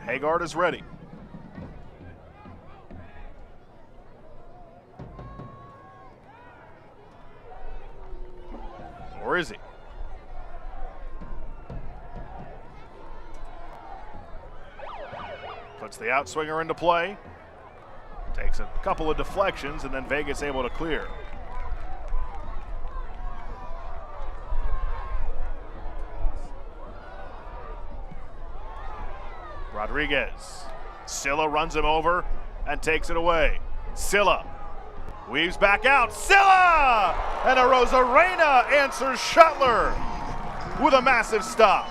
Haggard is ready. Or is he? Puts the outswinger into play. Takes a couple of deflections, and then Vegas able to clear. Rodriguez. Silla runs him over and takes it away. Silla weaves back out. Silla! And Arozarena answers Shuttler with a massive stop.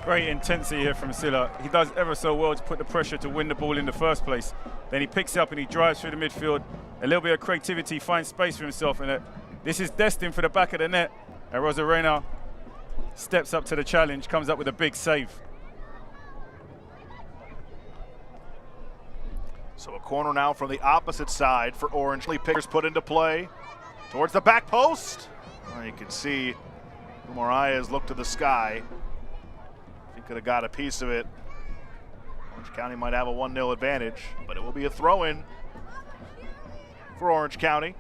Great intensity here from Silla. He does ever so well to put the pressure to win the ball in the first place. Then he picks it up and he drives through the midfield. A little bit of creativity, finds space for himself in it. This is destined for the back of the net. Arozarena steps up to the challenge, comes up with a big save. So a corner now from the opposite side for Orange. Pickers put into play towards the back post. Well, you can see Moraes look to the sky. If he could have got a piece of it, Orange County might have a 1-0 advantage, but it will be a throw-in for Orange County.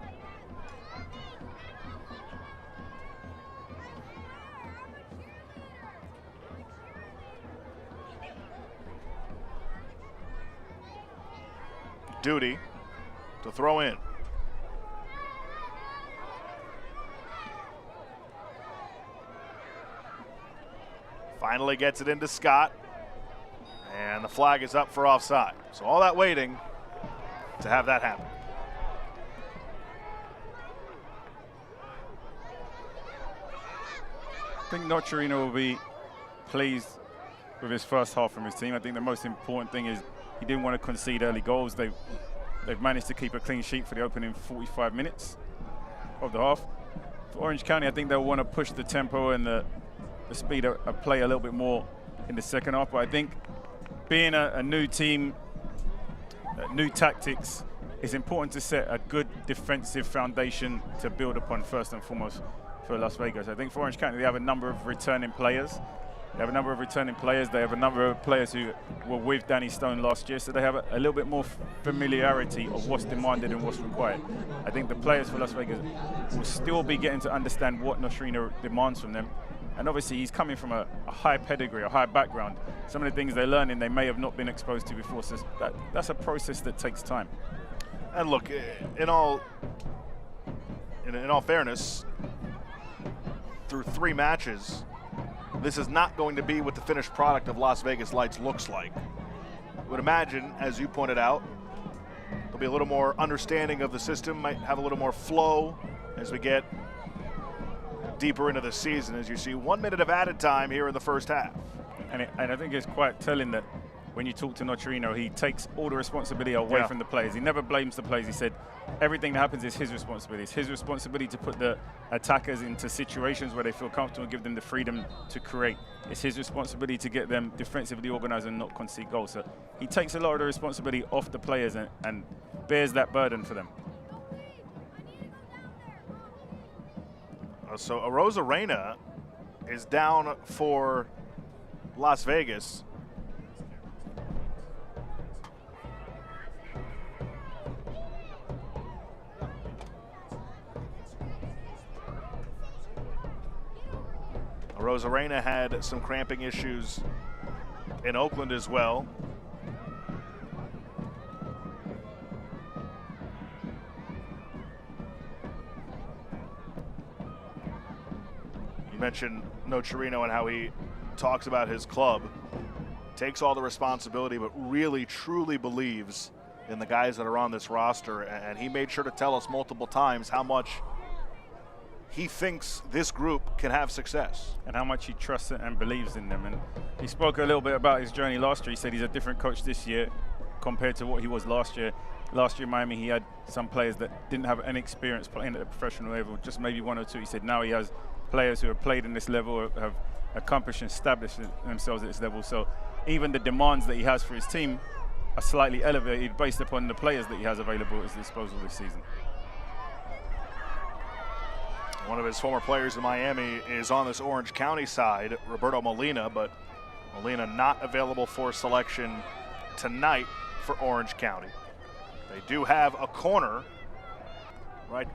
Duty to throw in. Finally gets it into Scott, and the flag is up for offside. So all that waiting to have that happen. I think Nocherino will be pleased with his first half from his team. I think the most important thing is he didn't want to concede early goals. They've managed to keep a clean sheet for the opening 45 minutes of the half. For Orange County, I think they'll want to push the tempo and the speed of play a little bit more in the second half. But I think being a new team, new tactics, it's important to set a good defensive foundation to build upon first and foremost for Las Vegas. I think for Orange County, they have a number of returning players. They have a number of players who were with Danny Stone last year, so they have a little bit more familiarity of what's demanded and what's required. I think the players for Las Vegas will still be getting to understand what Nocerino demands from them. And obviously he's coming from a high pedigree, a high background. Some of the things they're learning they may have not been exposed to before, so that's a process that takes time. And look, in all fairness, through 3 matches, this is not going to be what the finished product of Las Vegas Lights looks like. I would imagine, as you pointed out, there'll be a little more understanding of the system, might have a little more flow as we get deeper into the season, as you see 1 minute of added time here in the first half. And I think it's quite telling that when you talk to Nocerino, he takes all the responsibility away from the players. He never blames the players. He said everything that happens is his responsibility. It's his responsibility to put the attackers into situations where they feel comfortable and give them the freedom to create. It's his responsibility to get them defensively organized and not concede goals. So he takes a lot of the responsibility off the players and bears that burden for them. So Arozarena is down for Las Vegas. Arozarena had some cramping issues in Oakland as well. You mentioned Nocerino and how he talks about his club, takes all the responsibility, but really truly believes in the guys that are on this roster. And he made sure to tell us multiple times how much he thinks this group can have success. And how much he trusts it and believes in them. And he spoke a little bit about his journey last year. He said he's a different coach this year compared to what he was last year. Last year in Miami, he had some players that didn't have any experience playing at a professional level, just maybe 1 or 2. He said now he has players who have played in this level, have accomplished and established themselves at this level. So even the demands that he has for his team are slightly elevated based upon the players that he has available at his disposal this season. One of his former players in Miami is on this Orange County side, Roberto Molina, but Molina not available for selection tonight for Orange County. They do have a corner right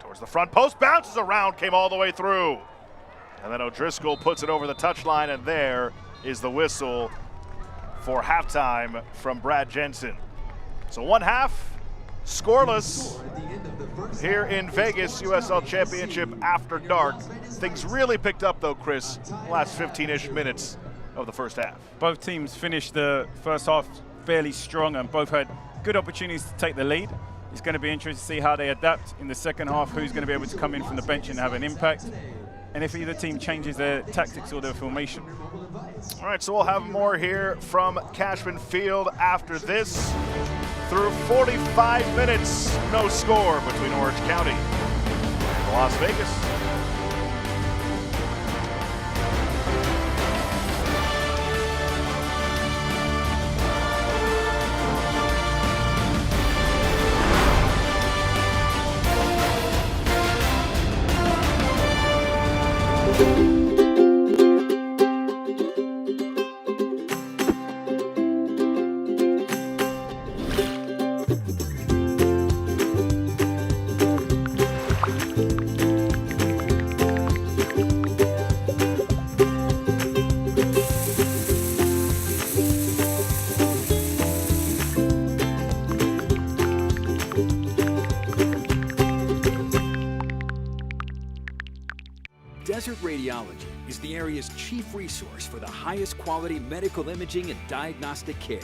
towards the front post, bounces around, came all the way through. And then O'Driscoll puts it over the touchline, and there is the whistle for halftime from Brad Jensen. So 1 half, scoreless here in Vegas, USL Championship after dark. Things really picked up though, Chris, last 15-ish minutes of the first half. Both teams finished the first half fairly strong and both had good opportunities to take the lead. It's going to be interesting to see how they adapt in the second half, who's going to be able to come in from the bench and have an impact, and if either team changes their tactics or their formation. All right, so we'll have more here from Cashman Field after this. Through 45 minutes, no score between Orange County and Las Vegas. Desert Radiology is the area's chief resource for the highest quality medical imaging and diagnostic care.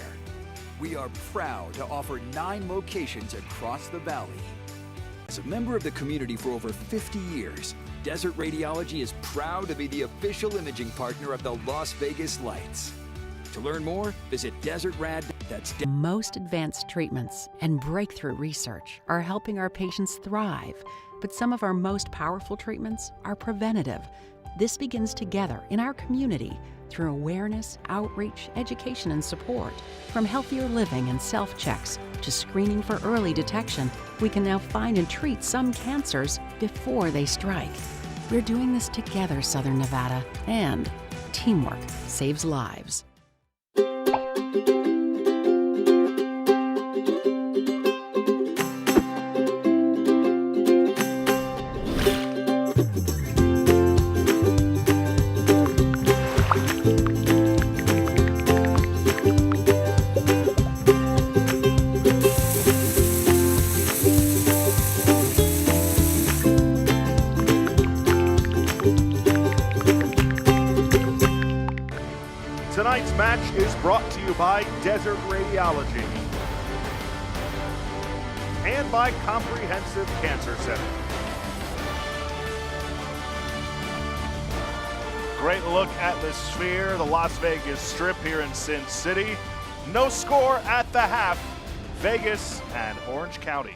We are proud to offer 9 locations across the valley. As a member of the community for over 50 years, Desert Radiology is proud to be the official imaging partner of the Las Vegas Lights. To learn more, visit DesertRad. That's Most advanced treatments and breakthrough research are helping our patients thrive, but some of our most powerful treatments are preventative. This begins together in our community through awareness, outreach, education, and support. From healthier living and self-checks to screening for early detection, we can now find and treat some cancers before they strike. We're doing this together, Southern Nevada, and teamwork saves lives. Tonight's match is brought to you by Desert Radiology and by Comprehensive Cancer Center. Great look at the Sphere, the Las Vegas Strip here in Sin City. No score at the half, Vegas and Orange County.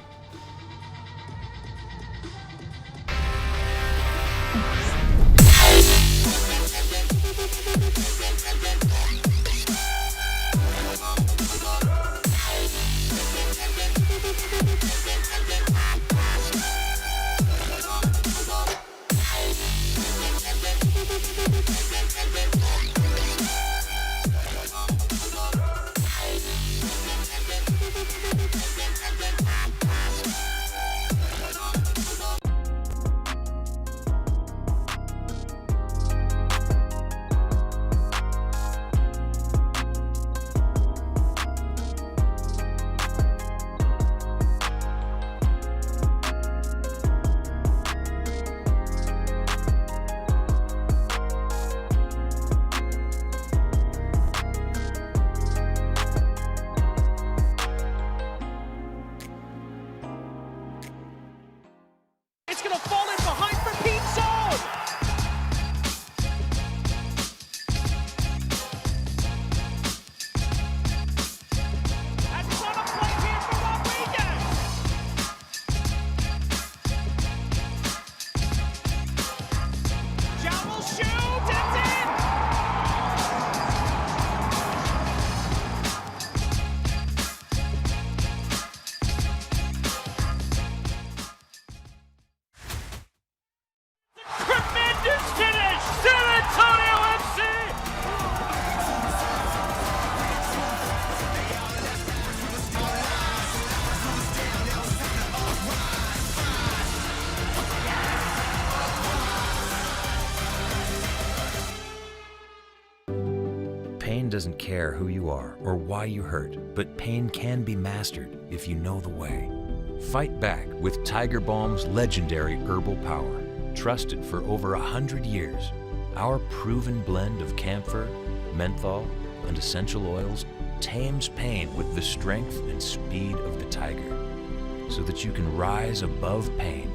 Pain doesn't care who you are or why you hurt, but pain can be mastered if you know the way. Fight back with Tiger Balm's legendary herbal power. Trusted for over 100 years, our proven blend of camphor, menthol, and essential oils tames pain with the strength and speed of the tiger, so that you can rise above pain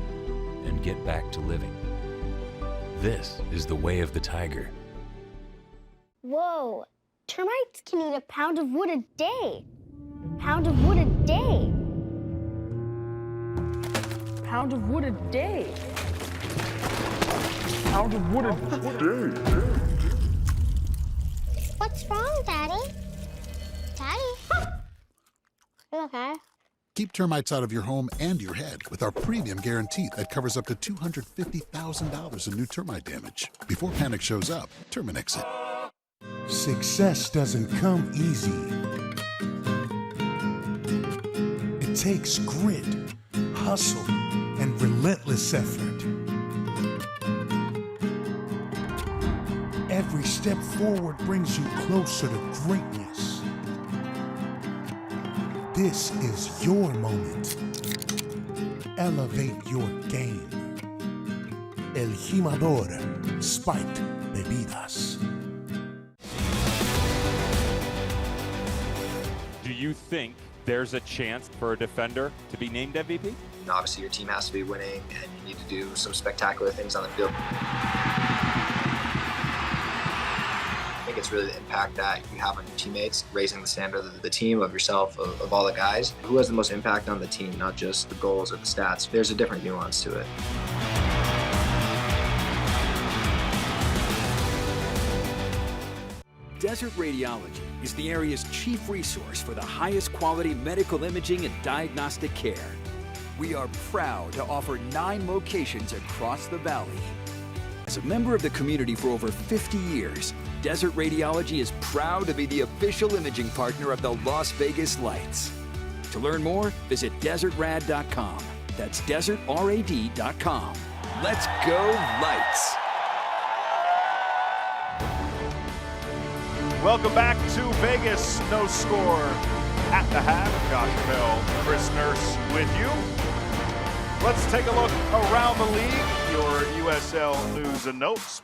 and get back to living. This is the way of the tiger. Whoa, termites can eat a pound of wood a day. Pound of wood a day. Pound of wood a day. Pound of wood a day. What's wrong, Daddy? Daddy? You okay? Keep termites out of your home and your head with our premium guarantee that covers up to $250,000 in new termite damage. Before panic shows up, Terminix it. Success doesn't come easy. It takes grit, hustle, and relentless effort. Every step forward brings you closer to greatness. This is your moment. Elevate your game. El Jimador Spiked Bebidas. Do you think there's a chance for a defender to be named MVP? Obviously, your team has to be winning, and you need to do some spectacular things on the field. I think it's really the impact that you have on your teammates, raising the standard of the team, of yourself, of all the guys. Who has the most impact on the team, not just the goals or the stats. There's a different nuance to it. Desert Radiology is the area's chief resource for the highest quality medical imaging and diagnostic care. We are proud to offer 9 locations across the valley. As a member of the community for over 50 years, Desert Radiology is proud to be the official imaging partner of the Las Vegas Lights. To learn more, visit desertrad.com. That's desertrad.com. Let's go Lights! Welcome back to Vegas. No score at the half. Josh Bell, Chris Nurse with you. Let's take a look around the league. Your USL news and notes.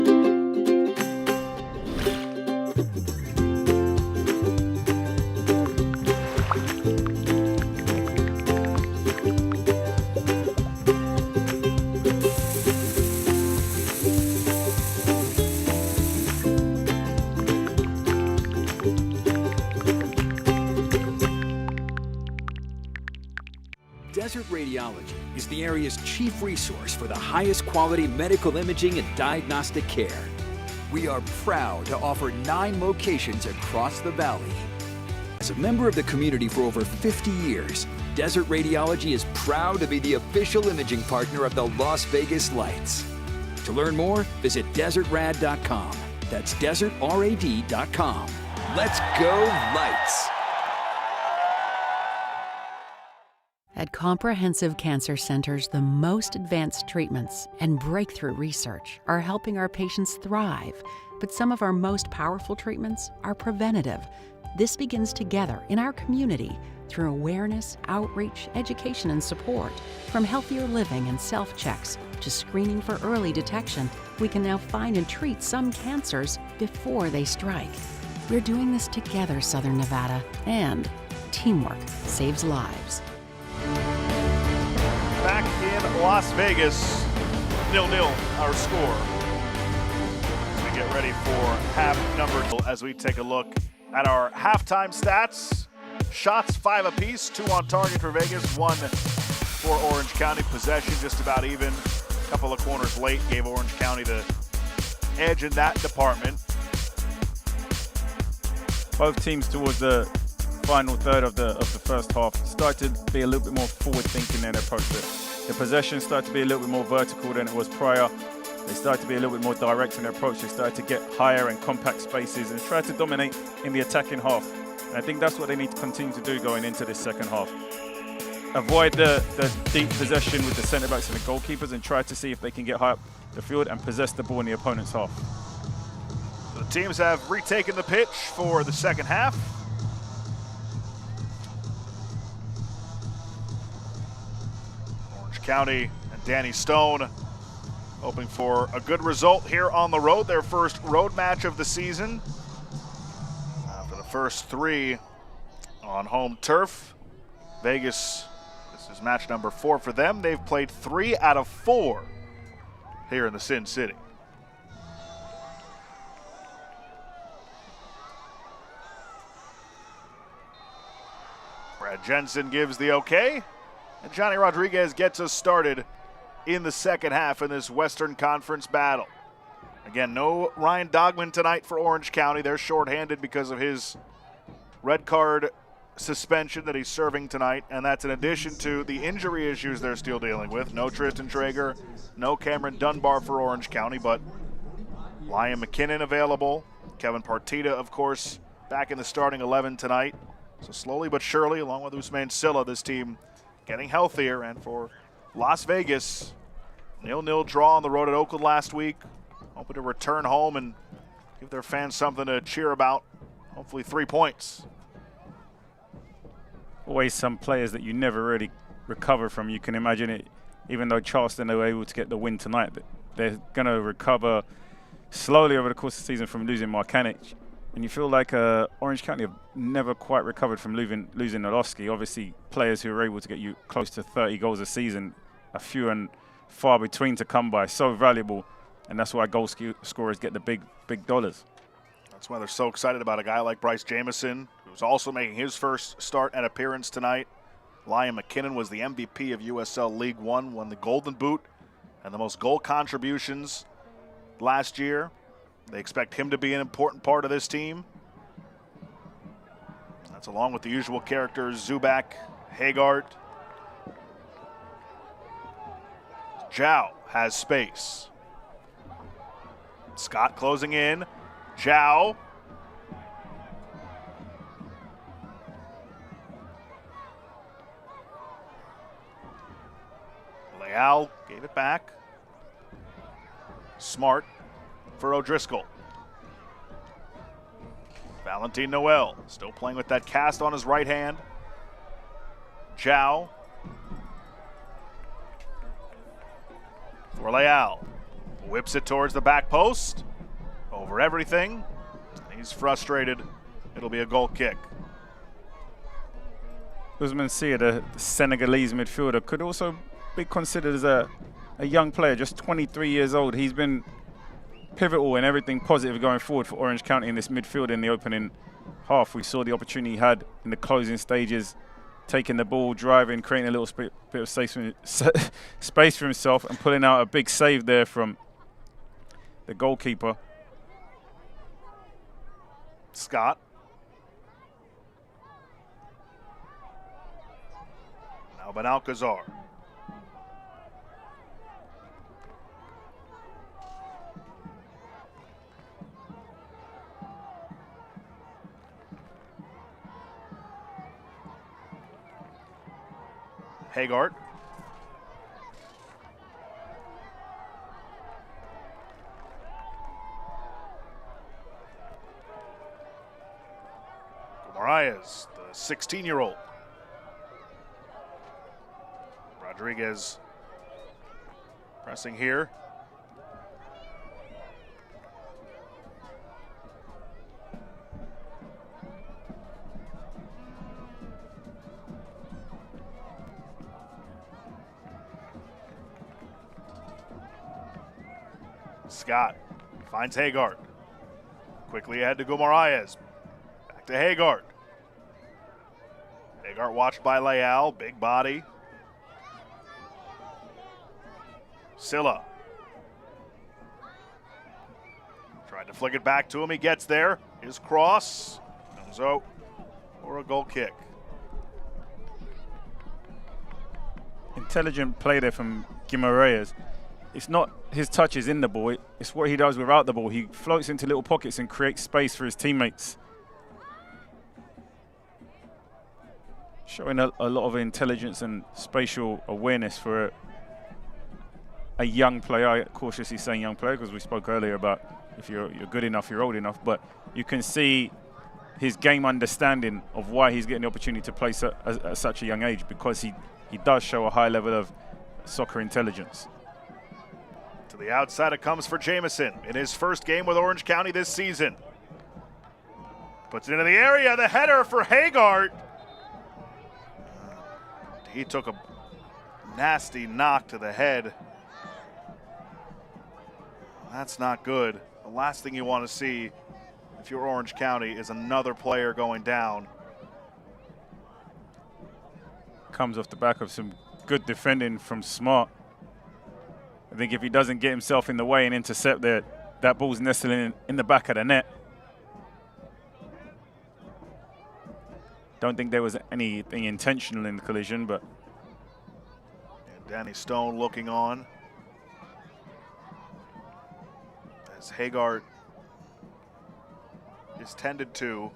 Desert Radiology is the area's chief resource for the highest quality medical imaging and diagnostic care. We are proud to offer 9 locations across the valley. As a member of the community for over 50 years, Desert Radiology is proud to be the official imaging partner of the Las Vegas Lights. To learn more, visit desertrad.com. That's desertrad.com. Let's go Lights! At comprehensive cancer centers, the most advanced treatments and breakthrough research are helping our patients thrive. But some of our most powerful treatments are preventative. This begins together in our community through awareness, outreach, education, and support. From healthier living and self-checks to screening for early detection, we can now find and treat some cancers before they strike. We're doing this together, Southern Nevada, and teamwork saves lives. Back in Las Vegas, 0-0 our score. As we get ready for half number 2, as we take a look at our halftime stats. Shots 5 apiece, 2 on target for Vegas, 1 for Orange County. Possession just about even. A couple of corners late gave Orange County the edge in that department. Both teams towards the final third of the first half started to be a little bit more forward thinking in their approach. The possession started to be a little bit more vertical than it was prior. They started to be a little bit more direct in their approach. They started to get higher and compact spaces and try to dominate in the attacking half. And I think that's what they need to continue to do going into this second half. Avoid the deep possession with the centre backs and the goalkeepers and try to see if they can get high up the field and possess the ball in the opponent's half. The teams have retaken the pitch for the second half. County and Danny Stone hoping for a good result here on the road, their first road match of the season. For the first 3 on home turf. Vegas, this is match number 4 for them. They've played 3 out of 4 here in the Sin City. Brad Jensen gives the okay. And Johnny Rodriguez gets us started in the second half in this Western Conference battle. Again, no Ryan Dogman tonight for Orange County. They're shorthanded because of his red card suspension that he's serving tonight, and that's in addition to the injury issues they're still dealing with. No Tristan Traeger, no Cameron Dunbar for Orange County, but Liam McKinnon available. Kevin Partita, of course, back in the starting 11 tonight. So slowly but surely, along with Usman Silla, this team getting healthier. And for Las Vegas, 0-0 draw on the road at Oakland last week. Hoping to return home and give their fans something to cheer about. Hopefully 3 points. Always some players that you never really recover from. You can imagine it, even though Charleston were able to get the win tonight, they're going to recover slowly over the course of the season from losing Marcanic. And you feel like Orange County have never quite recovered from losing Noloski. Obviously, players who are able to get you close to 30 goals a season are few and far between to come by. So valuable, and that's why goal scorers get the big dollars. That's why they're so excited about a guy like Bryce Jamison, who's also making his first start and appearance tonight. Liam McKinnon was the MVP of USL League One, won the Golden Boot and the most goal contributions last year. They expect him to be an important part of this team. That's along with the usual characters, Zubak, Hagart. Zhao has space. Scott closing in. Zhao. Leal gave it back. Smart for O'Driscoll. Valentin Noel still playing with that cast on his right hand. Zhao for Leal. Whips it towards the back post. Over everything. He's frustrated. It'll be a goal kick. Usman Sia, the Senegalese midfielder, could also be considered as a young player, just 23 years old. He's been pivotal in everything positive going forward for Orange County in this midfield in the opening half. We saw the opportunity he had in the closing stages, taking the ball, driving, creating a little bit of space for himself and pulling out a big save there from the goalkeeper. Scott. Now Ben Alcazar. Hagart. Marias, the 16-year-old. Rodriguez pressing here. Scott finds Hagart. Quickly ahead to Gumaraes. Back to Hagart. Hagart watched by Leal. Big body. Silla. Tried to flick it back to him. He gets there. His cross. Comes out for a goal kick. Intelligent play there from Guimaraes. It's not his touches in the ball, it's what he does without the ball. He floats into little pockets and creates space for his teammates. Showing a lot of intelligence and spatial awareness for a young player. I cautiously saying young player because we spoke earlier about if you're good enough, you're old enough, but you can see his game understanding of why he's getting the opportunity to play at such a young age, because he does show a high level of soccer intelligence. To the outside it comes for Jamison in his first game with Orange County this season. Puts it into the area, the header for Hagart. He took a nasty knock to the head. That's not good. The last thing you want to see if you're Orange County is another player going down. Comes off the back of some good defending from Smart. I think if he doesn't get himself in the way and intercept there, that ball's nestling in the back of the net. Don't think there was anything intentional in the collision, but. And Danny Stone looking on. As Hagart is tended to.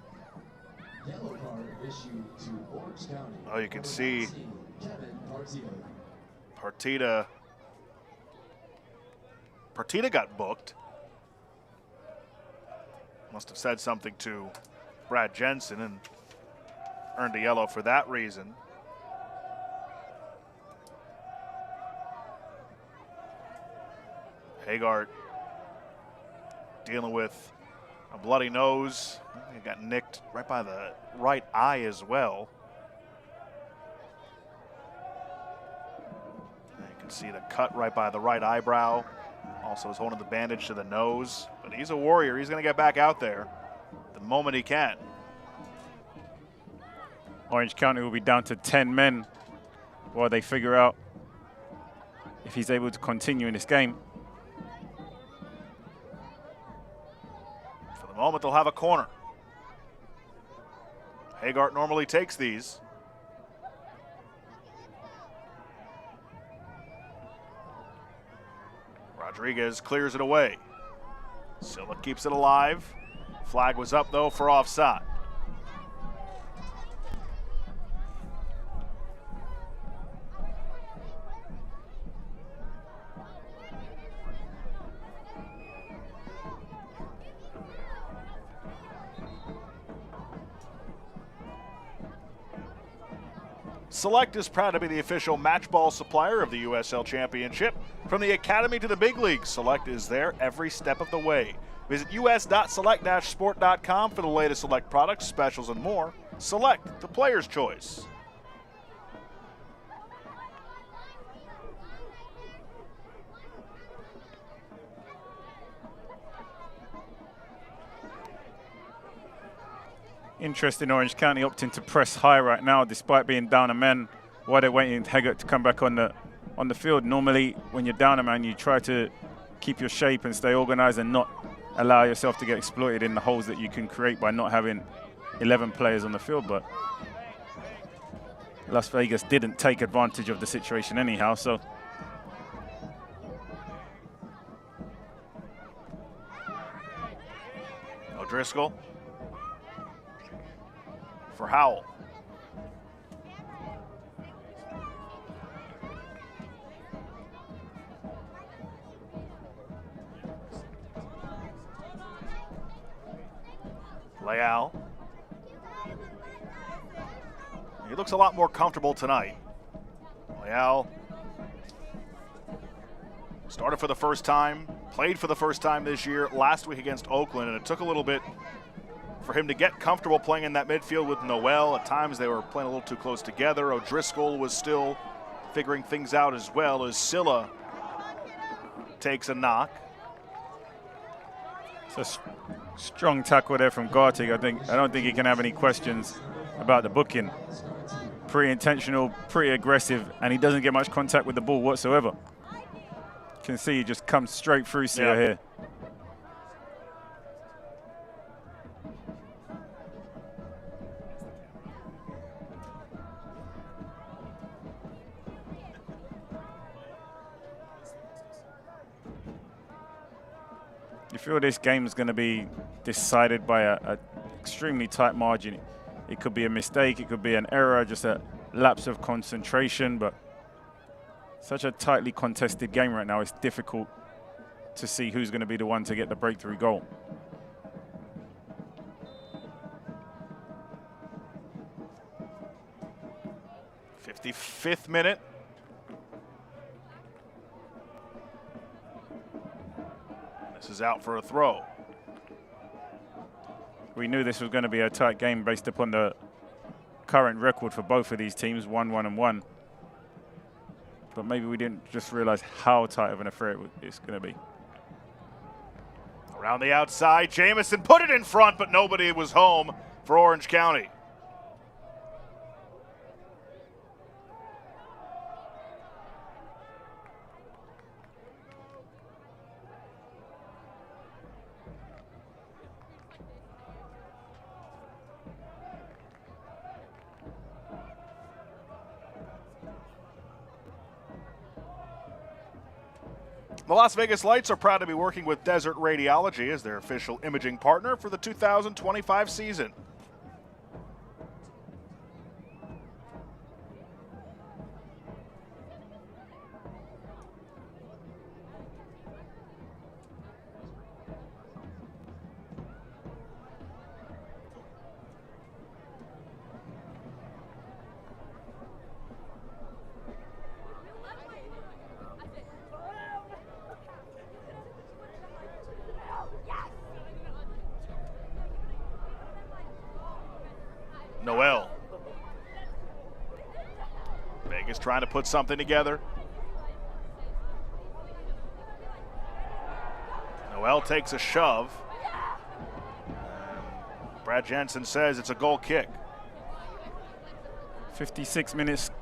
Yellow card issued to Orange County. Oh, you can see Partita got booked. Must have said something to Brad Jensen and earned a yellow for that reason. Hagart dealing with A bloody nose. He got nicked right by the right eye as well. And you can see the cut right by the right eyebrow. Also is holding the bandage to the nose. But he's a warrior. He's going to get back out there the moment he can. Orange County will be down to 10 men while they figure out if he's able to continue in this game. For the moment, they'll have a corner. Hagart normally takes these. Rodriguez clears it away. Silla keeps it alive. Flag was up, though, for offside. Select is proud to be the official match ball supplier of the USL Championship. From the Academy to the big leagues, Select is there every step of the way. Visit us.select-sport.com for the latest Select products, specials, and more. Select, the player's choice. Interest in Orange County opting to press high right now despite being down a man while they're waiting for Hagart to come back on the field. Normally when you're down a man you try to keep your shape and stay organized and not allow yourself to get exploited in the holes that you can create by not having 11 players on the field, but Las Vegas didn't take advantage of the situation anyhow, so O'Driscoll for Howell. Leal. He looks a lot more comfortable tonight. Leal started for the first time, played for the first time this year last week against Oakland, and it took a little bit for him to get comfortable playing in that midfield with Noel. At times they were playing a little too close together. O'Driscoll was still figuring things out as well as Silla takes a knock. It's a strong tackle there from Gartig. I don't think he can have any questions about the booking. Pretty intentional, pretty aggressive, and he doesn't get much contact with the ball whatsoever. You can see he just comes straight through Silla here. You feel this game is going to be decided by a extremely tight margin. It could be a mistake, it could be an error, just a lapse of concentration, but such a tightly contested game right now, it's difficult to see who's going to be the one to get the breakthrough goal. '55th minute. This is out for a throw. We knew this was going to be a tight game based upon the current record for both of these teams, 1-1-1. But maybe we didn't just realize how tight of an affair it's going to be. Around the outside, Jamison put it in front, but nobody was home for Orange County. The Las Vegas Lights are proud to be working with Desert Radiology as their official imaging partner for the 2025 season. trying to put something together. Noel takes a shove. Brad Jensen says it's a goal kick. 56 minutes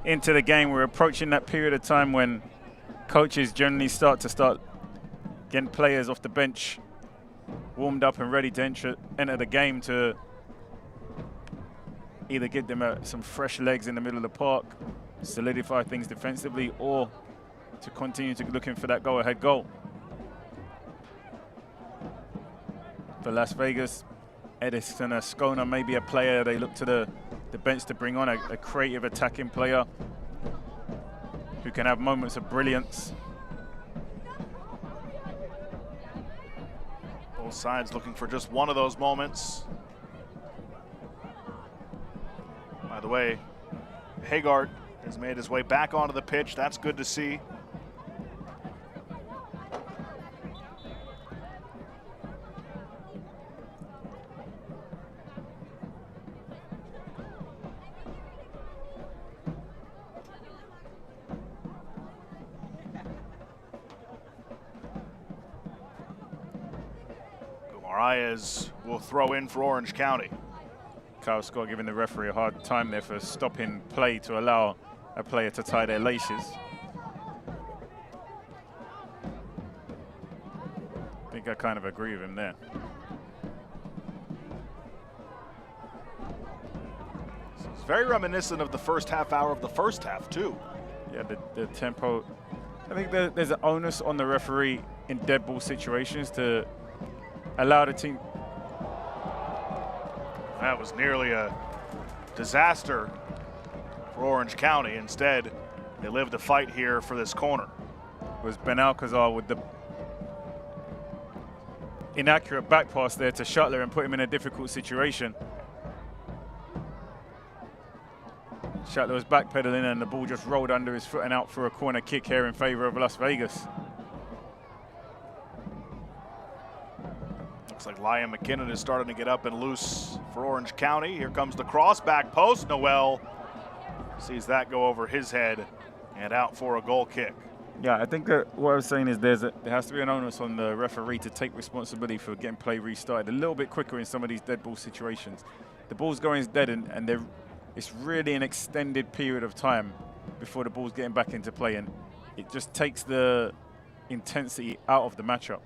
into the game, we're approaching that period of time when coaches generally start getting players off the bench warmed up and ready to enter the game, to either give them some fresh legs in the middle of the park, solidify things defensively, or to continue to looking for that go-ahead goal. For Las Vegas, Edison Ascona may be a player they look to the bench to bring on, a creative attacking player who can have moments of brilliance. Both sides looking for just one of those moments. By the way, Haggard has made his way back onto the pitch. That's good to see. Guimaraes will throw in for Orange County. Kyle Scott giving the referee a hard time there for stopping play to allow a player to tie their laces. I think I kind of agree with him there. It's very reminiscent of the first half hour of the first half too. Yeah, the tempo. I think there's an onus on the referee in dead ball situations to allow the team. That was nearly a disaster for Orange County. Instead, they live to fight here for this corner. It was Ben Alcazar with the inaccurate back pass there to Shuttler and put him in a difficult situation. Shuttler was backpedaling and the ball just rolled under his foot and out for a corner kick here in favor of Las Vegas. Looks like Liam McKinnon is starting to get up and loose for Orange County. Here comes the cross, back post. Noel sees that go over his head and out for a goal kick. Yeah, I think that what I was saying is there has to be an onus on the referee to take responsibility for getting play restarted a little bit quicker in some of these dead ball situations. The ball's going dead and it's really an extended period of time before the ball's getting back into play, and it just takes the intensity out of the matchup.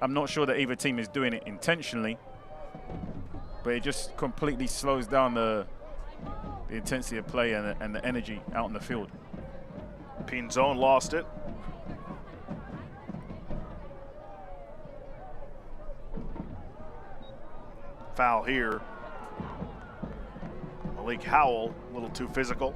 I'm not sure that either team is doing it intentionally, but it just completely slows down the intensity of play and the energy out in the field. Pinzon lost it. Foul here. Malik Howell, a little too physical.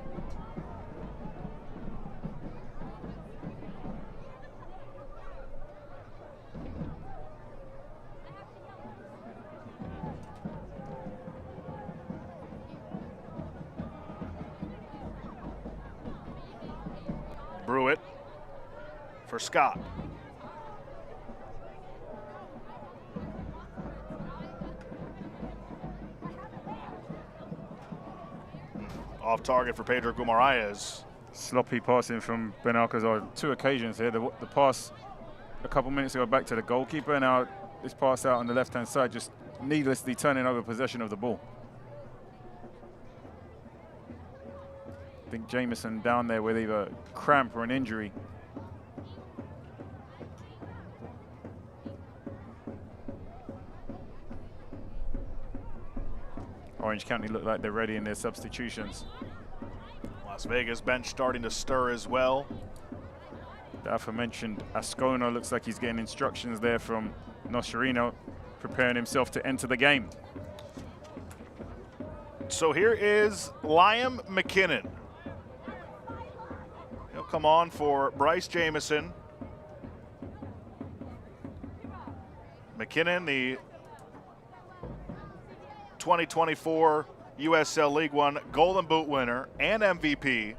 Brewitt for Scott. Off target for Pedro Guimaraes. Sloppy passing from Ben Alcazar on two occasions here. The pass a couple minutes ago back to the goalkeeper, and now this pass out on the left-hand side, just needlessly turning over possession of the ball. I think Jameson down there with either cramp or an injury. Orange County look like they're ready in their substitutions. Las Vegas bench starting to stir as well. The aforementioned Ascona looks like he's getting instructions there from Noscherino, preparing himself to enter the game. So here is Liam McKinnon. He'll come on for Bryce Jameson. McKinnon, the 2024 USL League One Golden Boot winner and MVP.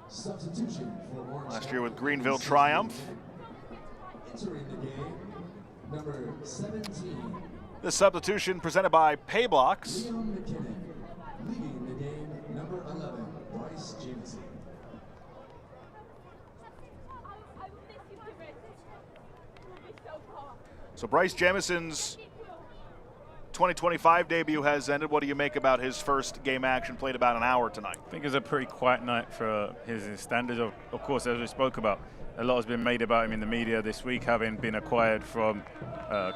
Substitution for Orange last year with Greenville Triumph. Entering the game, number 17. The substitution presented by Payblocks. Leon McKinnon. Leaving the game, number 11, Bryce So Bryce Jamison's 2025 debut has ended. What do you make about his first game action played about an hour tonight? I think it was a pretty quiet night for his standards. Of course, as we spoke about, a lot has been made about him in the media this week, having been acquired from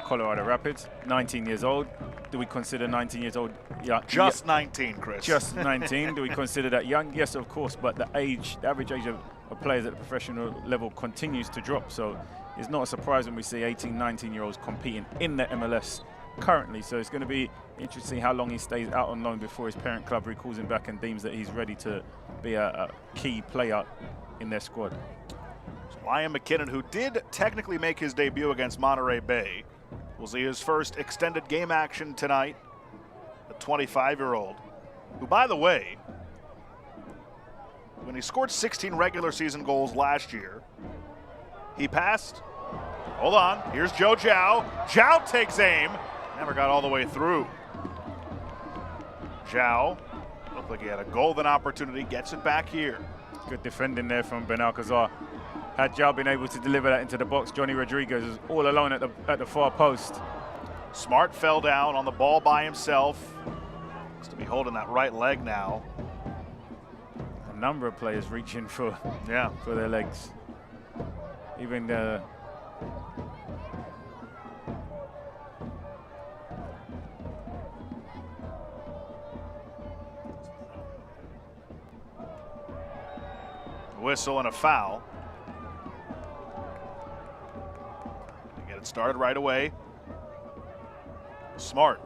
Colorado Rapids. 19 years old. Do we consider 19 years old young? Just 19, Chris. Just 19. Do we consider that young? Yes, of course. But the average age of players at the professional level continues to drop. So it's not a surprise when we see 18, 19-year-olds competing in the MLS currently. So it's going to be interesting how long he stays out on loan before his parent club recalls him back and deems that he's ready to be a key player in their squad. Liam McKinnon, who did technically make his debut against Monterey Bay, will see his first extended game action tonight. The 25-year-old, who, by the way, when he scored 16 regular season goals last year, he passed. Hold on, here's Joe Zhao. Zhao takes aim, never got all the way through. Zhao looked like he had a golden opportunity, gets it back here. Good defending there from Ben Alcazar. Had Zhao been able to deliver that into the box, Johnny Rodriguez was all alone at the far post. Smart fell down on the ball by himself. Looks to be holding that right leg now. A number of players reaching for their legs. Even the whistle and a foul. Get it started right away. Smart.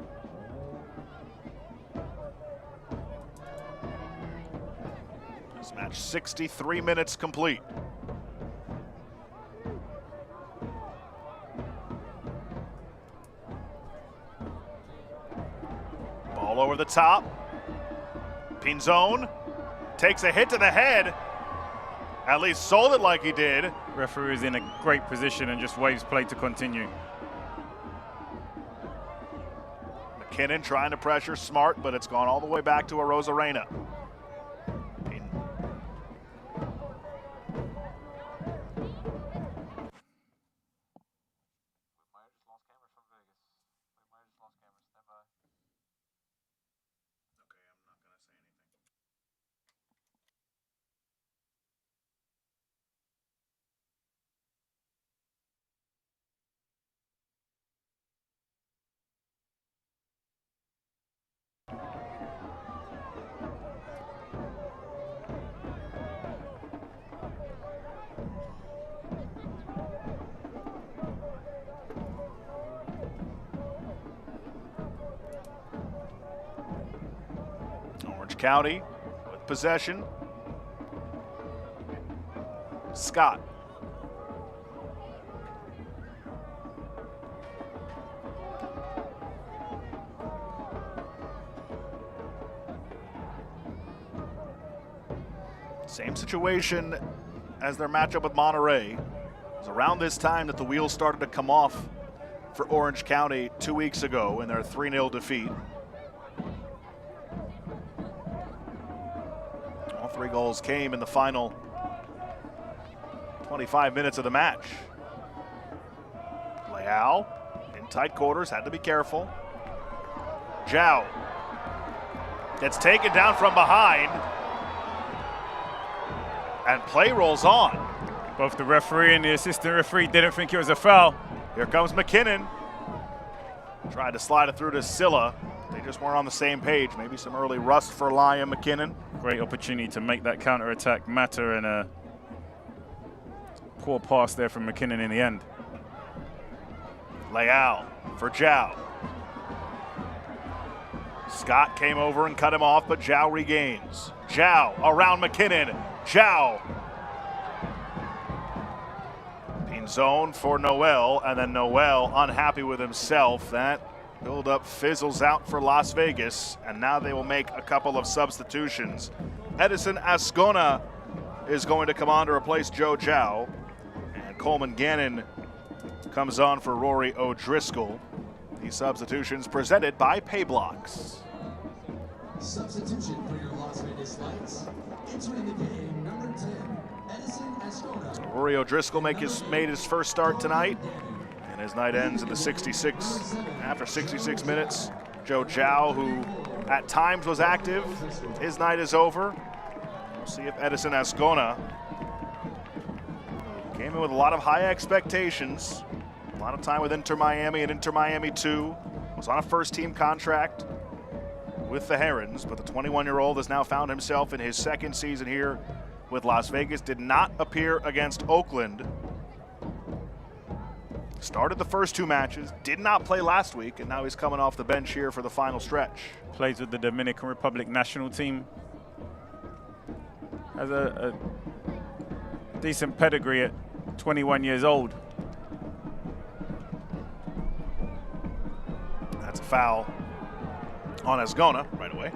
This match 63 minutes complete. Ball over the top. Pinzon takes a hit to the head. At least sold it like he did. Referee is in a great position and just waves play to continue. McKinnon trying to pressure Smart, but it's gone all the way back to Arozarena. Orange County with possession. Scott. Same situation as their matchup with Monterey. It was around this time that the wheels started to come off for Orange County 2 weeks ago in their 3-0 defeat. All 3 goals came in the final 25 minutes of the match. Leal in tight quarters, had to be careful. Zhao gets taken down from behind. And play rolls on. Both the referee and the assistant referee didn't think it was a foul. Here comes McKinnon. Tried to slide it through to Silla. They just weren't on the same page. Maybe some early rust for Liam McKinnon. Great opportunity to make that counter-attack matter, and a poor pass there from McKinnon in the end. Leal for Zhao. Scott came over and cut him off, but Zhao regains. Zhao around McKinnon. Zhao. Pinzon for Noel, and then Noel unhappy with himself. That build-up fizzles out for Las Vegas, and now they will make a couple of substitutions. Edison Ascona is going to come on to replace Joe Zhao, and Coleman Gannon comes on for Rory O'Driscoll. These substitutions presented by Payblocks. Substitution for your Las Vegas Lights. Entering the game, number 10, Edison Ascona. Rory O'Driscoll made his first start tonight. And his night ends in the 66, after 66 minutes. Joe Zhao, who at times was active, his night is over. We'll see if Edison Ascona came in with a lot of high expectations. A lot of time with Inter Miami and Inter Miami 2. Was on a first-team contract with the Herons, but the 21-year-old has now found himself in his second season here with Las Vegas. Did not appear against Oakland. Started the first 2 matches, did not play last week, and now he's coming off the bench here for the final stretch. Plays with the Dominican Republic national team. Has a decent pedigree at 21 years old. That's a foul on Ascona right away.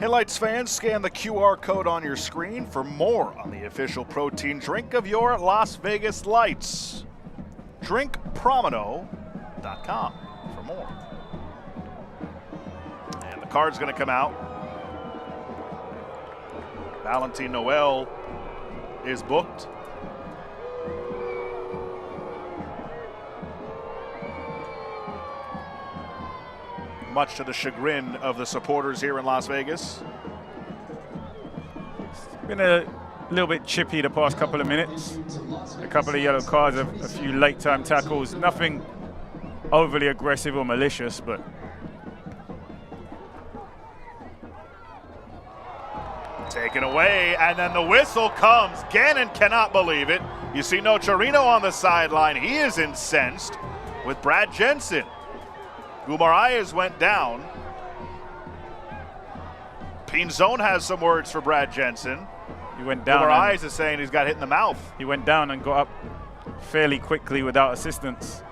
Hey Lights fans, scan the QR code on your screen for more on the official protein drink of your Las Vegas Lights. DrinkPromino.com for more. And the card's going to come out. Valentin Noel is booked. Much to the chagrin of the supporters here in Las Vegas. It's been a little bit chippy the past couple of minutes. A couple of yellow cards, a few late-time tackles. Nothing overly aggressive or malicious, but taken away, and then the whistle comes. Gannon cannot believe it. You see Nocerino on the sideline. He is incensed with Brad Jensen. Guimaraes went down. Pinzon has some words for Brad Jensen. He went down. Guimaraes is saying he's got hit in the mouth. He went down and got up fairly quickly without assistance.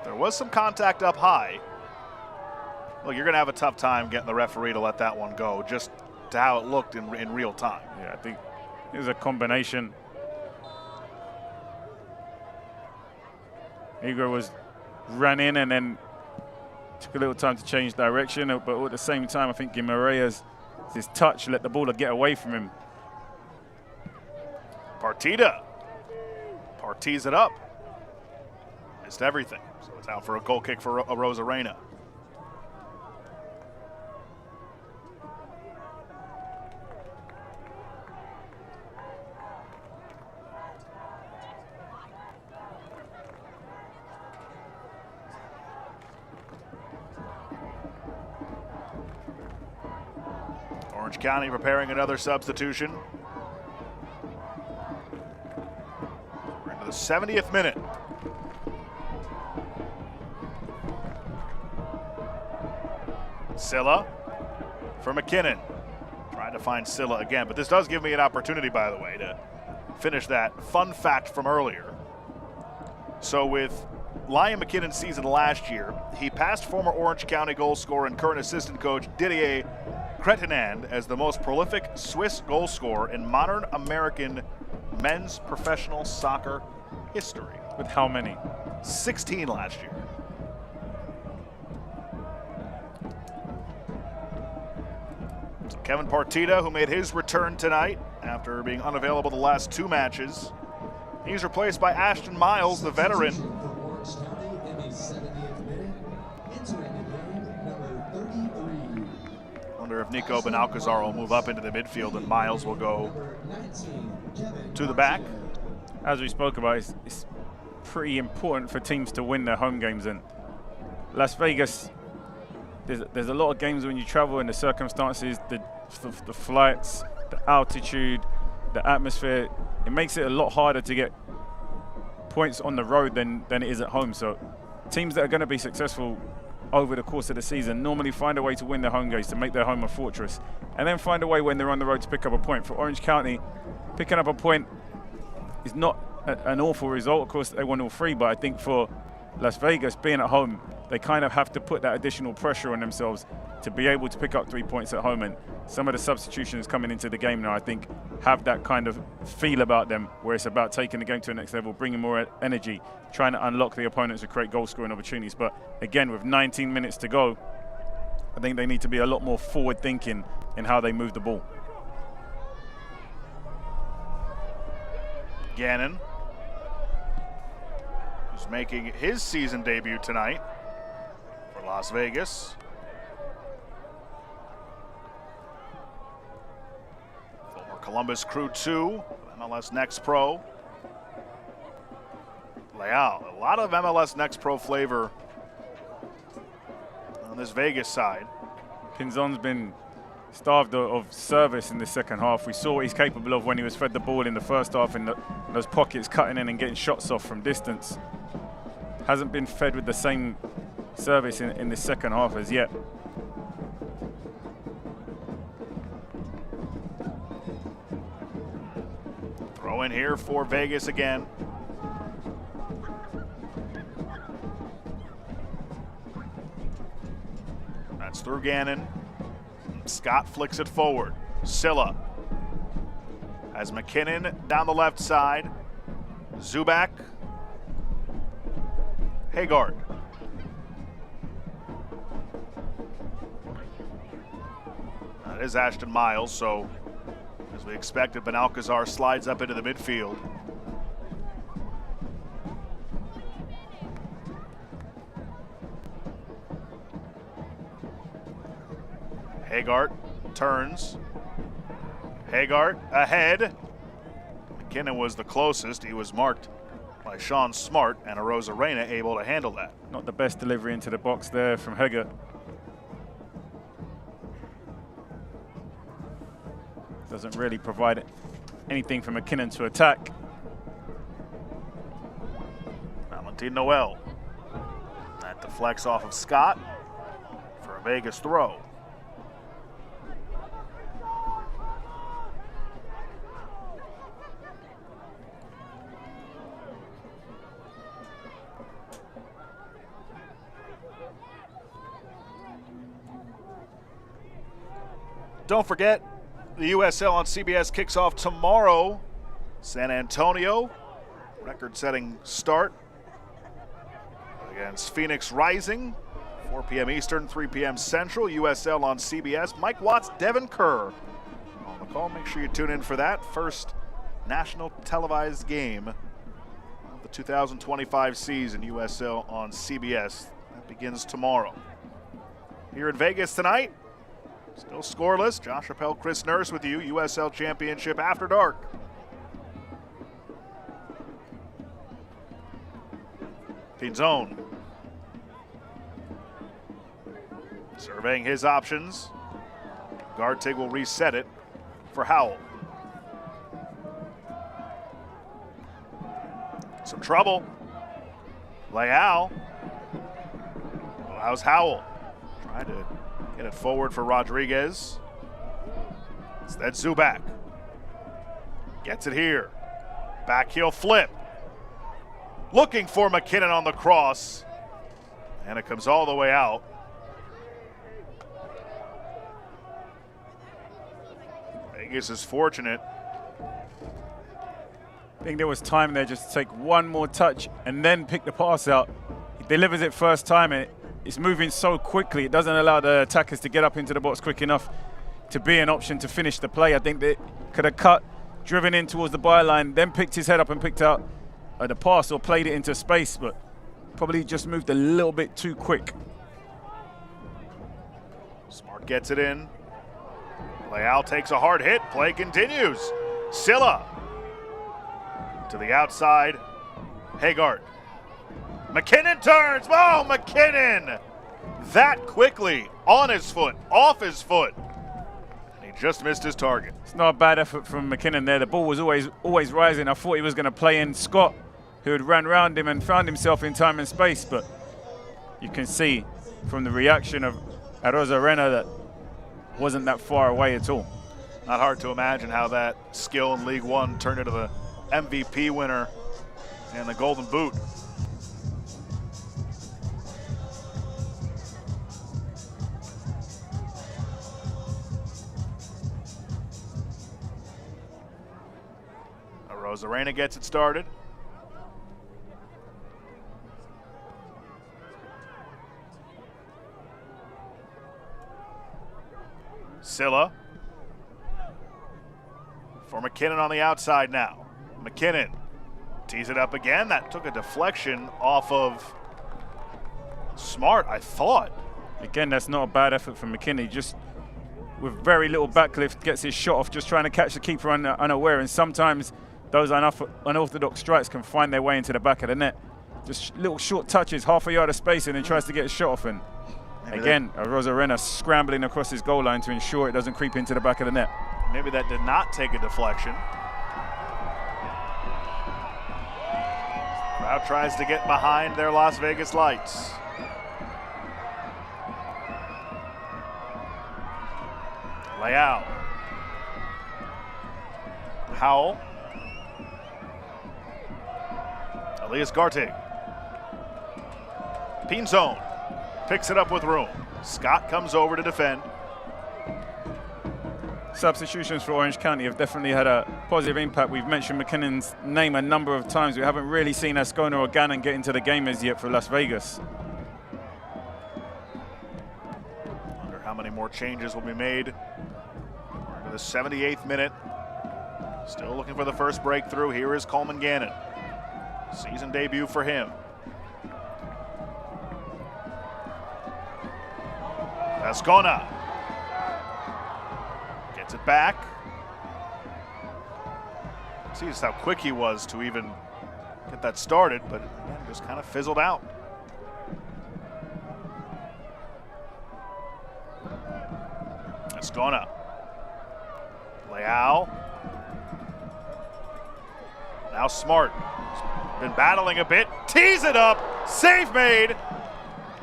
There was some contact up high. Well, you're going to have a tough time getting the referee to let that one go, just to how it looked in real time. Yeah, I think it was a combination. Igor ran in and then took a little time to change direction, but at the same time, I think Guimaraes, his touch let the ball get away from him. Partida. Parties it up. Missed everything. So it's out for a goal kick for Rosarena. Orange County preparing another substitution. We're into the 70th minute. Silla for McKinnon. Trying to find Silla again, but this does give me an opportunity, by the way, to finish that fun fact from earlier. So with Lion McKinnon's season last year, he passed former Orange County goal scorer and current assistant coach Didier Cretinand as the most prolific Swiss goal scorer in modern American men's professional soccer history. With how many? 16 last year. So Kevin Partida, who made his return tonight after being unavailable the last 2 matches. He's replaced by Ashton Miles, the veteran. Wonder if Nico Benalcazar will move up into the midfield and Miles will go to the back. As we spoke about, it's pretty important for teams to win their home games, and Las Vegas, there's a lot of games when you travel and the circumstances, the flights, the altitude, the atmosphere, it makes it a lot harder to get points on the road than it is at home. So teams that are going to be successful over the course of the season normally find a way to win their home games, to make their home a fortress, and then find a way when they're on the road to pick up a point. For Orange County, picking up a point is not an awful result. Of course, they won all 3, but I think for Las Vegas, being at home, they kind of have to put that additional pressure on themselves to be able to pick up 3 points at home. And some of the substitutions coming into the game now, I think, have that kind of feel about them, where it's about taking the game to the next level, bringing more energy, trying to unlock the opponents to create goal-scoring opportunities. But again, with 19 minutes to go, I think they need to be a lot more forward-thinking in how they move the ball. Gannon, who's making his season debut tonight for Las Vegas. Former Columbus Crew 2, MLS Next Pro. Leal, a lot of MLS Next Pro flavor on this Vegas side. Pinzon's been starved of service in the second half. We saw what he's capable of when he was fed the ball in the first half, in those pockets, cutting in and getting shots off from distance. Hasn't been fed with the same service in the second half as yet. Throw in here for Vegas again. That's through Gannon. Scott flicks it forward. Silla has McKinnon down the left side. Zubak. Haggard. That is Ashton Miles, so as we expected, Benalcazar slides up into the midfield. Haggard turns. Haggard ahead. McKinnon was the closest. He was marked by Sean Smart, and Arozarena able to handle that. Not the best delivery into the box there from Haggard. Doesn't really provide anything for McKinnon to attack. Valentin Noel. That deflects off of Scott for a Vegas throw. Don't forget, the USL on CBS kicks off tomorrow. San Antonio, record-setting start against Phoenix Rising, 4 p.m. Eastern, 3 p.m. Central. USL on CBS. Mike Watts, Devin Kerr on the call. Make sure you tune in for that first national televised game of the 2025 season. USL on CBS. That begins tomorrow. Here in Vegas tonight, still scoreless. Josh Appel, Chris Nurse with you. USL Championship After Dark. Pinzon surveying his options. Gartig will reset it for Howell. Some trouble. Leal allows Howell. Trying to get it forward for Rodriguez. Instead, Zubak gets it here. Back heel flip. Looking for McKinnon on the cross. And it comes all the way out. Vegas is fortunate. I think there was time there just to take one more touch and then pick the pass out. He delivers it first time, and it's moving so quickly. It doesn't allow the attackers to get up into the box quick enough to be an option to finish the play. I think they could have cut, driven in towards the byline, then picked his head up and picked out the pass or played it into space, but probably just moved a little bit too quick. Smart gets it in. Leal takes a hard hit. Play continues. Silla to the outside. Haggard. McKinnon turns. Oh, McKinnon! That quickly on his foot, off his foot. And he just missed his target. It's not a bad effort from McKinnon there. The ball was always rising. I thought he was going to play in Scott, who had ran around him and found himself in time and space, but you can see from the reaction of Arozarena that wasn't that far away at all. Not hard to imagine how that skill in League One turned into the MVP winner and the Golden Boot. Rosarena gets it started. Silla for McKinnon on the outside now. McKinnon tees it up again. That took a deflection off of Smart, I thought. Again, that's not a bad effort from McKinney. Just with very little backlift, gets his shot off, just trying to catch the keeper unaware. And sometimes those unorthodox strikes can find their way into the back of the net. Just little short touches, half a yard of space, and then tries to get a shot off. And again, Rosarena scrambling across his goal line to ensure it doesn't creep into the back of the net. Maybe that did not take a deflection. Crowd tries to get behind their Las Vegas Lights. Leal. Howell. Elias Gartig. Pinzone picks it up with room. Scott comes over to defend. Substitutions for Orange County have definitely had a positive impact. We've mentioned McKinnon's name a number of times. We haven't really seen Ascona or Gannon get into the game as yet for Las Vegas. Wonder how many more changes will be made. We're into the 78th minute. Still looking for the first breakthrough. Here is Coleman Gannon. Season debut for him. Ascona gets it back. See just how quick he was to even get that started, but again, just kind of fizzled out. Ascona. Leal. Now Smart. Been battling a bit. Tees it up. Save made.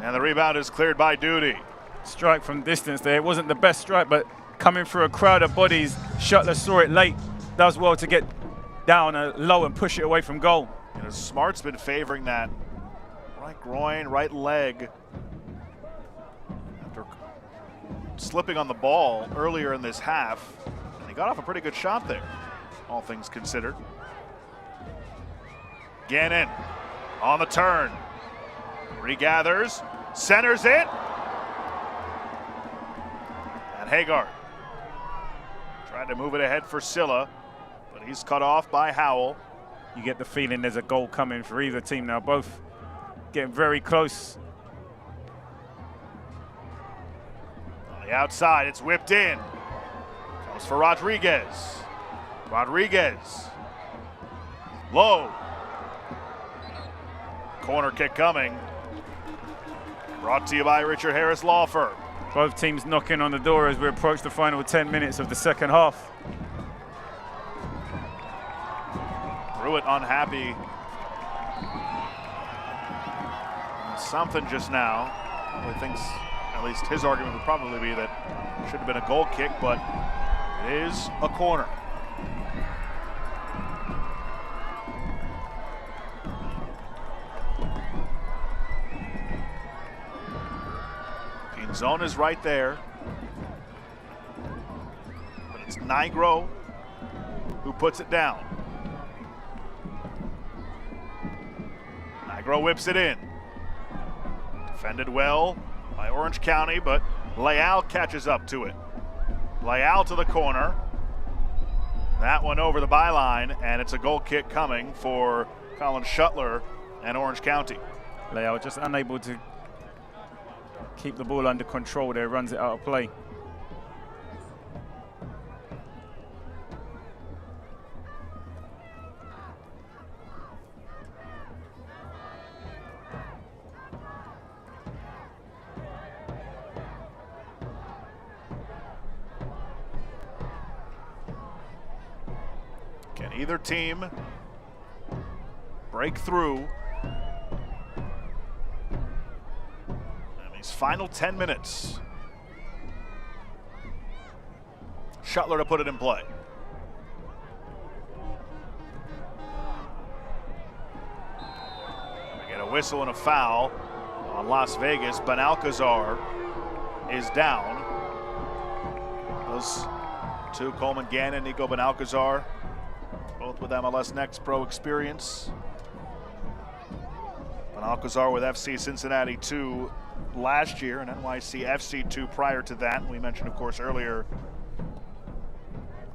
And the rebound is cleared by Duty. Strike from distance there. It wasn't the best strike, but coming through a crowd of bodies, Shuttler saw it late. Does well to get down low and push it away from goal. You know, Smart's been favoring that right groin, right leg after slipping on the ball earlier in this half. And he got off a pretty good shot there, all things considered. Gannon on the turn. Regathers, centers it. And Haggard tried to move it ahead for Silla, but he's cut off by Howell. You get the feeling there's a goal coming for either team now. Both getting very close. On the outside, it's whipped in. Comes for Rodriguez. Rodriguez. Low. Corner kick coming. Brought to you by Richard Harris Law Firm. Both teams knocking on the door as we approach the final 10 minutes of the second half. Pruitt unhappy. Something just now. Probably thinks, at least his argument would probably be that it should have been a goal kick, but it is a corner. Zone is right there, but it's Nigro who puts it down. Nigro whips it in. Defended well by Orange County, but Leal catches up to it. Leal to the corner. That one over the byline, and it's a goal kick coming for Colin Shuttler and Orange County. Leal just unable to keep the ball under control there, runs it out of play. Can either team break through final 10 minutes? Shuttler to put it in play. We get a whistle and a foul on Las Vegas. Benalcazar is down. Those two, Coleman Gannon, Nico Benalcazar, both with MLS Next Pro experience. Alcazar with FC Cincinnati 2 last year and NYC FC 2 prior to that. We mentioned, of course, earlier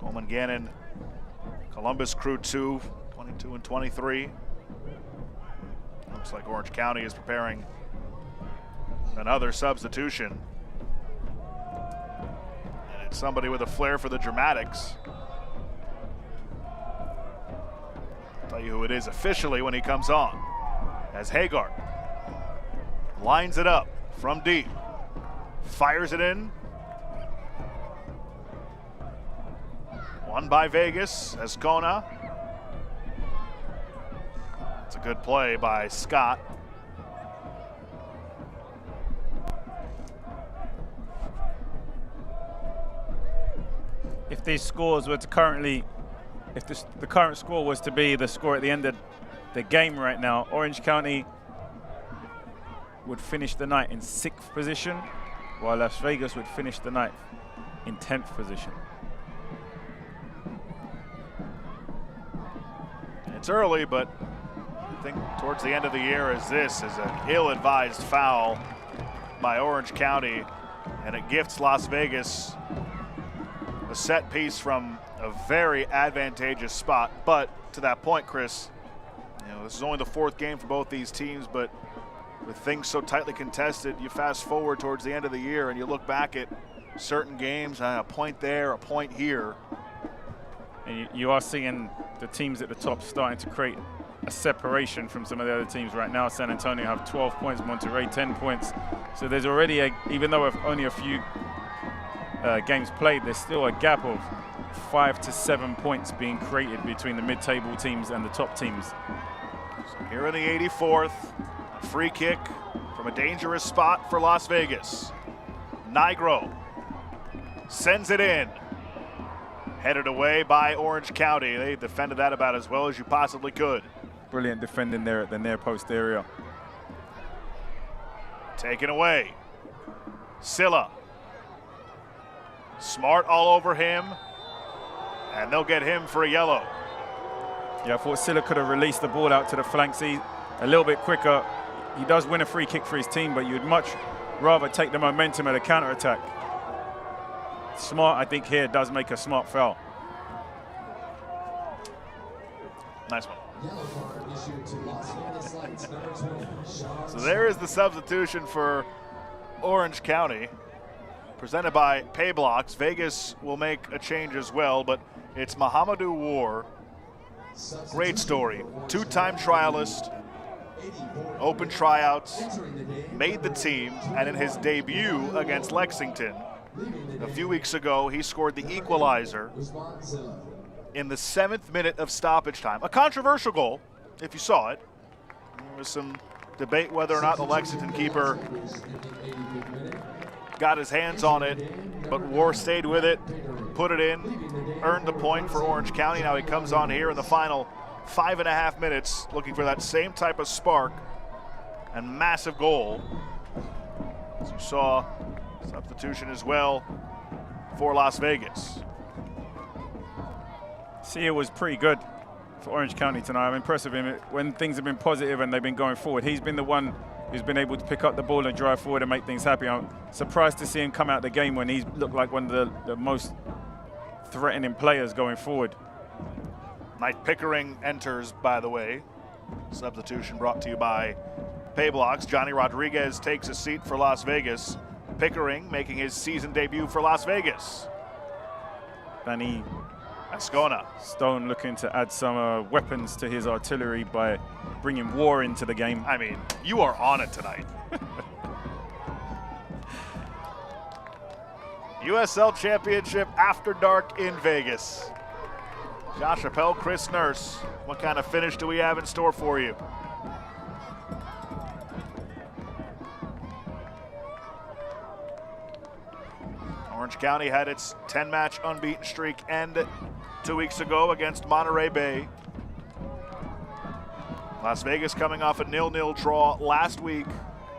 Coleman Gannon, Columbus Crew 2, 22 and 23. Looks like Orange County is preparing another substitution. And it's somebody with a flair for the dramatics. I'll tell you who it is officially when he comes on. As Hagar lines it up from deep, fires it in. Won by Vegas, Escona. It's a good play by Scott. If these scores were to currently, if the current score was to be the score at the end of the game right now, Orange County would finish the night in 6th position, while Las Vegas would finish the night in 10th position. It's early, but I think towards the end of the year as this is an ill-advised foul by Orange County, and it gifts Las Vegas a set piece from a very advantageous spot. But to that point, Chris, you know, this is only the 4th game for both these teams, but with things so tightly contested, you fast forward towards the end of the year and you look back at certain games, a point there, a point here. And you are seeing the teams at the top starting to create a separation from some of the other teams right now. San Antonio have 12 points, Monterrey 10 points. So there's already, even though only a few games played, there's still a gap of 5 to 7 points being created between the mid-table teams and the top teams. So here in the 84th, a free kick from a dangerous spot for Las Vegas. Nigro sends it in. Headed away by Orange County. They defended that about as well as you possibly could. Brilliant defending there at the near post area. Taken away. Silla. Smart all over him. And they'll get him for a yellow. Yeah, I thought Silla could have released the ball out to the flanks a little bit quicker. He does win a free kick for his team, but you'd much rather take the momentum of the counter-attack. Smart, I think, here does make a smart foul. Nice one. So there is the substitution for Orange County, presented by Payblocks. Vegas will make a change as well, but it's Mahamadou War. Great story. 2-time trialist, open tryouts, made the team, and in his debut against Lexington a few weeks ago, he scored the equalizer in the 7th minute of stoppage time. A controversial goal, if you saw it. There was some debate whether or not the Lexington keeper got his hands on it, but War stayed with it, put it in, earned the point for Orange County. Now he comes on here in the final 5.5 minutes, looking for that same type of spark and massive goal. As you saw, substitution as well for Las Vegas. Sia was pretty good for Orange County tonight. I'm impressed with him. When things have been positive and they've been going forward, he's been the one who's been able to pick up the ball and drive forward and make things happy. I'm surprised to see him come out the game when he's looked like one of the most threatening players going forward. Mike Pickering enters, by the way. Substitution brought to you by Payblocks. Johnny Rodriguez takes a seat for Las Vegas. Pickering making his season debut for Las Vegas. Danny Ascona. Stone looking to add some weapons to his artillery by bringing War into the game. I mean, you are on it tonight. USL Championship after dark in Vegas. Josh Appel, Chris Nurse. What kind of finish do we have in store for you? Orange County had its 10-match unbeaten streak end 2 weeks ago against Monterey Bay. Las Vegas coming off a 0-0 draw last week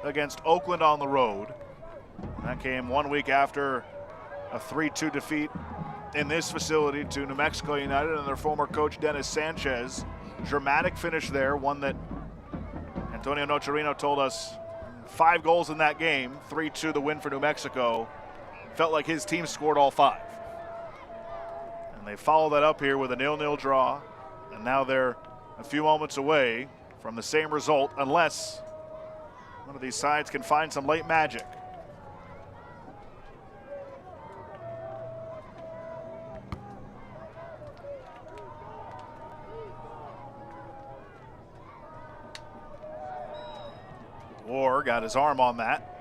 against Oakland on the road. That came 1 week after a 3-2 defeat in this facility to New Mexico United and their former coach, Dennis Sanchez. Dramatic finish there, one that Antonio Nocerino told us 5 goals in that game, 3-2 the win for New Mexico. Felt like his team scored all 5. And they follow that up here with a 0-0 draw, and now they're a few moments away from the same result unless one of these sides can find some late magic. War got his arm on that,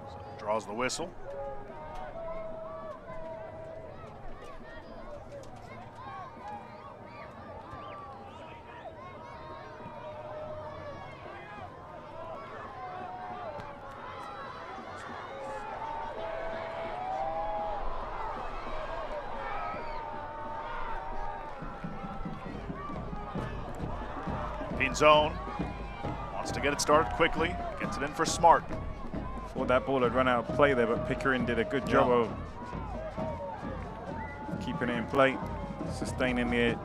so draws the whistle. Zone wants to get it started quickly, gets it in for Smart. Thought that ball had run out of play there, but Pickering did a good job of keeping it in play, sustaining the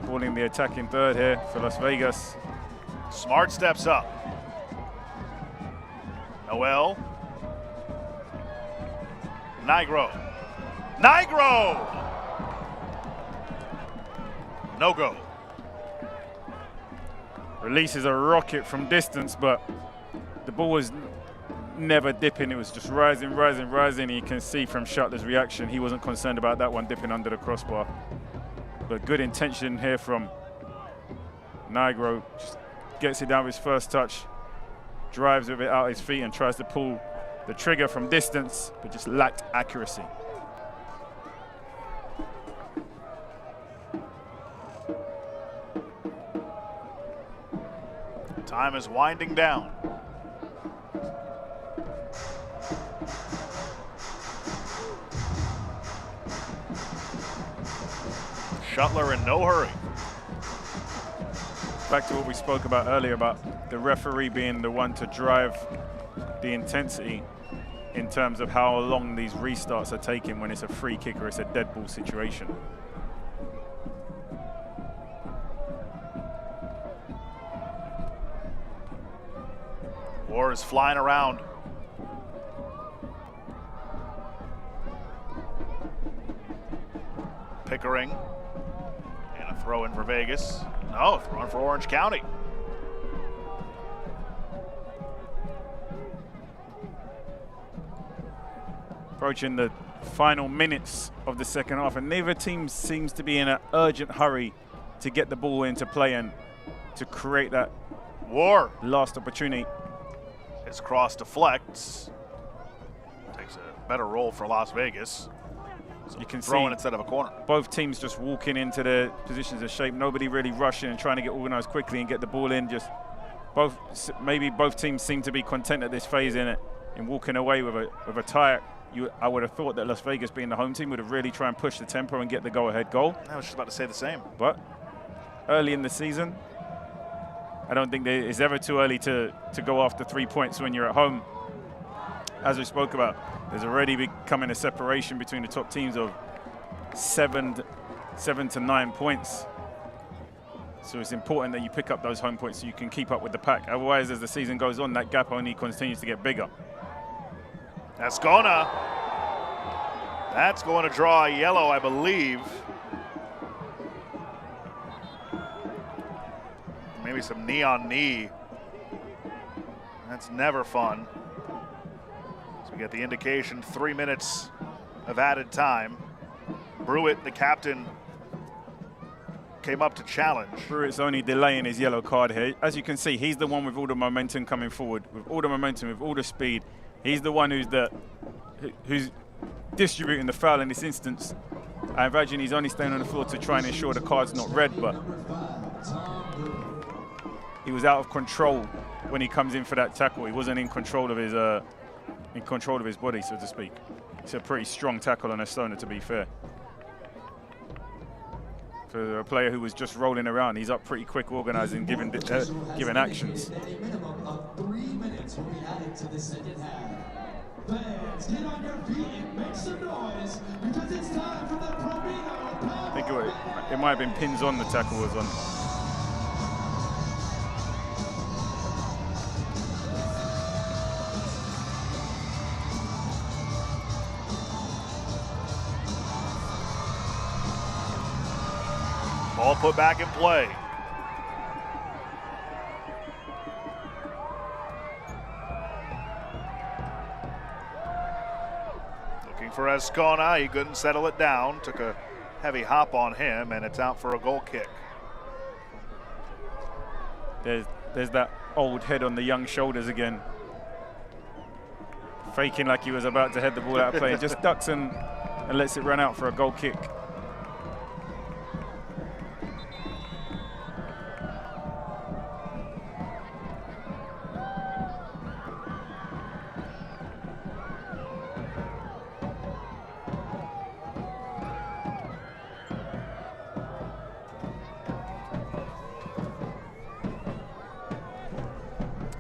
ball in the attacking third here for Las Vegas. Smart steps up. Noel. Nigro. No go. Releases a rocket from distance, but the ball was never dipping. It was just rising. You can see from Shuttler's reaction, he wasn't concerned about that one dipping under the crossbar. But good intention here from Nigro. Just gets it down with his first touch, drives with it out his feet and tries to pull the trigger from distance, but just lacked accuracy. Time is winding down. Shuttler in no hurry. Back to what we spoke about earlier about the referee being the one to drive the intensity in terms of how long these restarts are taking when it's a free kick or it's a dead ball situation. War is flying around. Pickering. And a throw in for Vegas. No, throw in for Orange County. Approaching the final minutes of the second half, and neither team seems to be in an urgent hurry to get the ball into play and to create that War last opportunity. His cross deflects. Takes a better roll for Las Vegas. So you can throw see in instead of a corner. Both teams just walking into their positions of shape. Nobody really rushing and trying to get organized quickly and get the ball in. Just maybe both teams seem to be content at this phase in walking away with a tie. I would have thought that Las Vegas, being the home team, would have really tried and push the tempo and get the go-ahead goal. I was just about to say the same. But early in the season, I don't think it's ever too early to go after 3 points when you're at home. As we spoke about, there's already becoming a separation between the top teams of 7 to 9 points. So it's important that you pick up those home points so you can keep up with the pack. Otherwise, as the season goes on, that gap only continues to get bigger. That's going to draw a yellow, I believe. Maybe some knee on knee. That's never fun. So we get the indication, 3 minutes of added time. Brewitt, the captain, came up to challenge. Brewitt's only delaying his yellow card here. As you can see, he's the one with all the momentum coming forward, with all the momentum, with all the speed. He's the one who's distributing the foul in this instance. I imagine he's only staying on the floor to try and ensure the card's not red, but he was out of control when he comes in for that tackle. He wasn't in control of his body, so to speak. It's a pretty strong tackle on a stoner, to be fair. For a player who was just rolling around, he's up pretty quick, organizing, giving actions. A minimum of 3 minutes will be added to the second half. Fans, get on your feet and make some noise because it's time for the It might have been pins on the tackle was on. Ball put back in play. Looking for Escona. He couldn't settle it down. Took a heavy hop on him, and it's out for a goal kick. There's that old head on the young shoulders again. Faking like he was about to head the ball out of play. Just ducks and lets it run out for a goal kick.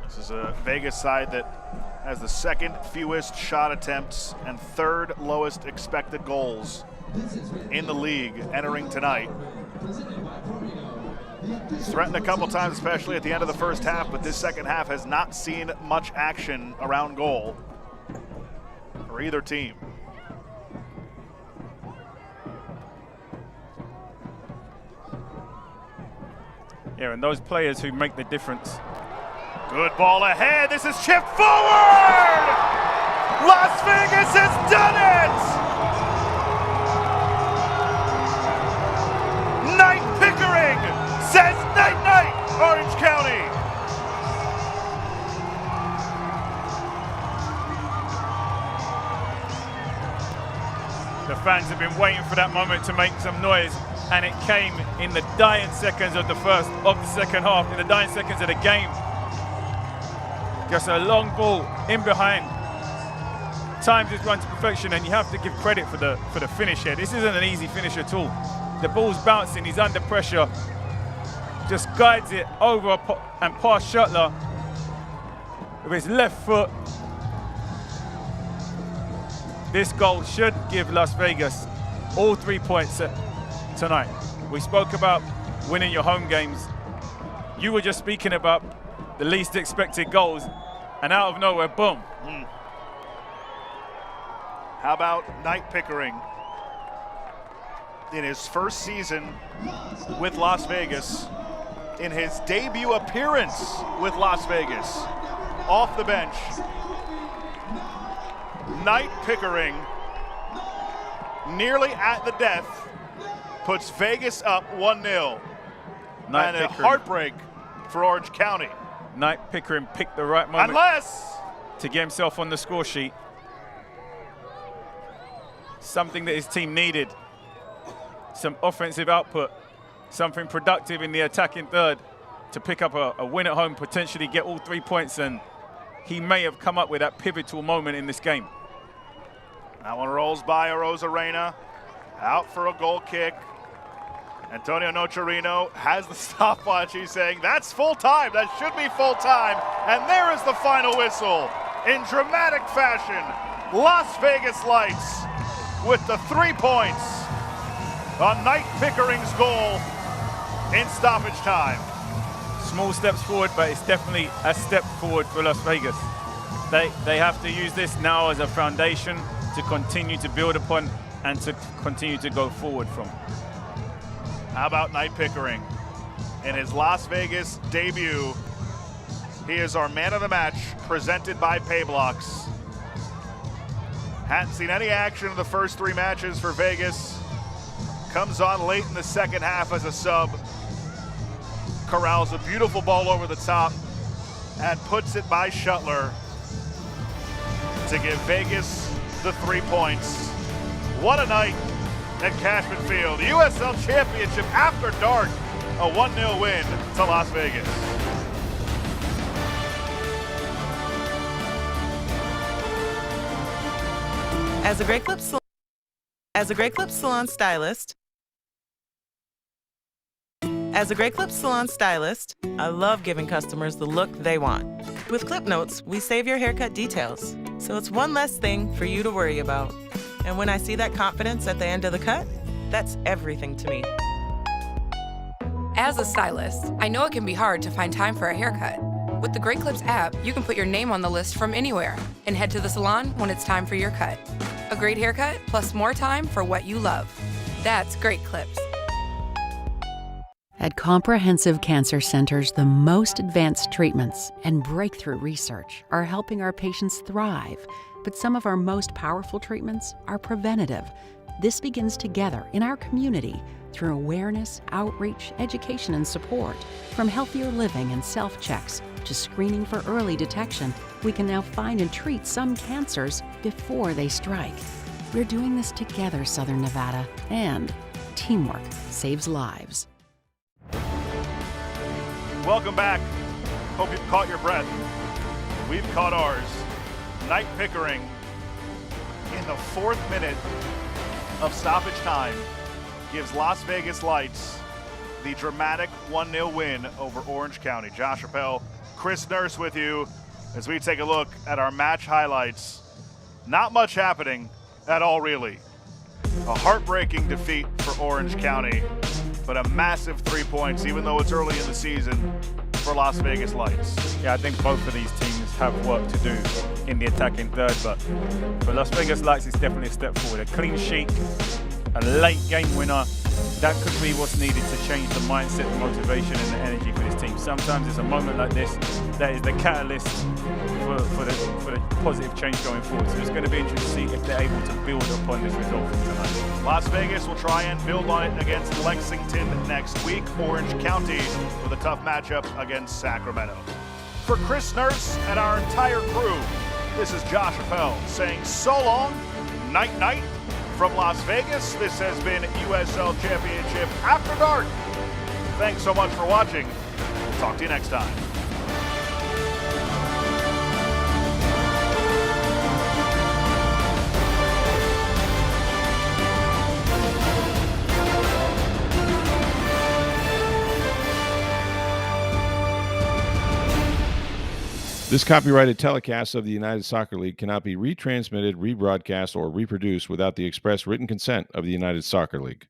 This is a Vegas side that has the second fewest shot attempts and third lowest expected goals in the league entering tonight. Threatened a couple times, especially at the end of the first half, but this second half has not seen much action around goal for either team. Yeah, and those players who make the difference. Good ball ahead. This is chipped forward. Las Vegas has done it. Knight Pickering says night night, Orange County. The fans have been waiting for that moment to make some noise, and it came in the dying seconds of the second half, in the dying seconds of the game. Just a long ball in behind. Times his run to perfection, and you have to give credit for the finish here. This isn't an easy finish at all. The ball's bouncing, he's under pressure. Just guides it over and past Shuttler with his left foot. This goal should give Las Vegas all 3 points tonight. We spoke about winning your home games. You were just speaking about the least expected goals, and out of nowhere, boom. How about Knight Pickering in his first season with Las Vegas, in his debut appearance with Las Vegas, off the bench. Knight Pickering, nearly at the death, puts Vegas up 1-0. And a heartbreak for Orange County. Knight Pickering picked the right moment to get himself on the score sheet. Something that his team needed. Some offensive output, something productive in the attacking third to pick up a win at home, potentially get all 3 points, and he may have come up with that pivotal moment in this game. That one rolls by Arozarena, out for a goal kick. Antonio Nocerino has the stopwatch. He's saying, that's full time, that should be full time. And there is the final whistle. In dramatic fashion, Las Vegas Lights with the 3 points on Knight Pickering's goal in stoppage time. Small steps forward, but it's definitely a step forward for Las Vegas. They have to use this now as a foundation to continue to build upon and to continue to go forward from. How about Knight Pickering? In his Las Vegas debut, he is our man of the match, presented by Payblocks. Hadn't seen any action in the first 3 matches for Vegas. Comes on late in the second half as a sub. Corrals a beautiful ball over the top and puts it by Shuttler to give Vegas the 3 points. What a night at Cashman Field. USL Championship after dark. A 1-0 win to Las Vegas. As a Great Clip Salon stylist, I love giving customers the look they want. With Clip Notes, we save your haircut details, so it's one less thing for you to worry about. And when I see that confidence at the end of the cut, that's everything to me. As a stylist, I know it can be hard to find time for a haircut. With the Great Clips app, you can put your name on the list from anywhere and head to the salon when it's time for your cut. A great haircut plus more time for what you love. That's Great Clips. At comprehensive cancer centers, the most advanced treatments and breakthrough research are helping our patients thrive. But some of our most powerful treatments are preventative. This begins together in our community through awareness, outreach, education, and support. From healthier living and self-checks to screening for early detection, we can now find and treat some cancers before they strike. We're doing this together, Southern Nevada, and teamwork saves lives. Welcome back. Hope you've caught your breath. We've caught ours. Knight Pickering in the 4th minute of stoppage time gives Las Vegas Lights the dramatic 1-0 win over Orange County. Josh Appel, Chris Nurse with you as we take a look at our match highlights. Not much happening at all, really. A heartbreaking defeat for Orange County, but a massive 3 points, even though it's early in the season, for Las Vegas Lights. Yeah, I think both of these teams have work to do in the attacking third, but for Las Vegas Lights, it's definitely a step forward. A clean sheet, a late game winner, that could be what's needed to change the mindset, the motivation, and the energy for this team. Sometimes it's a moment like this that is the catalyst for the positive change going forward. So it's going to be interesting to see if they're able to build upon this result from tonight. Las Vegas will try and build on it against Lexington next week. Orange County with a tough matchup against Sacramento. For Chris Nurse and our entire crew, this is Josh Appel saying so long, night night. From Las Vegas, this has been USL Championship After Dark. Thanks so much for watching. We'll talk to you next time. This copyrighted telecast of the United Soccer League cannot be retransmitted, rebroadcast, or reproduced without the express written consent of the United Soccer League.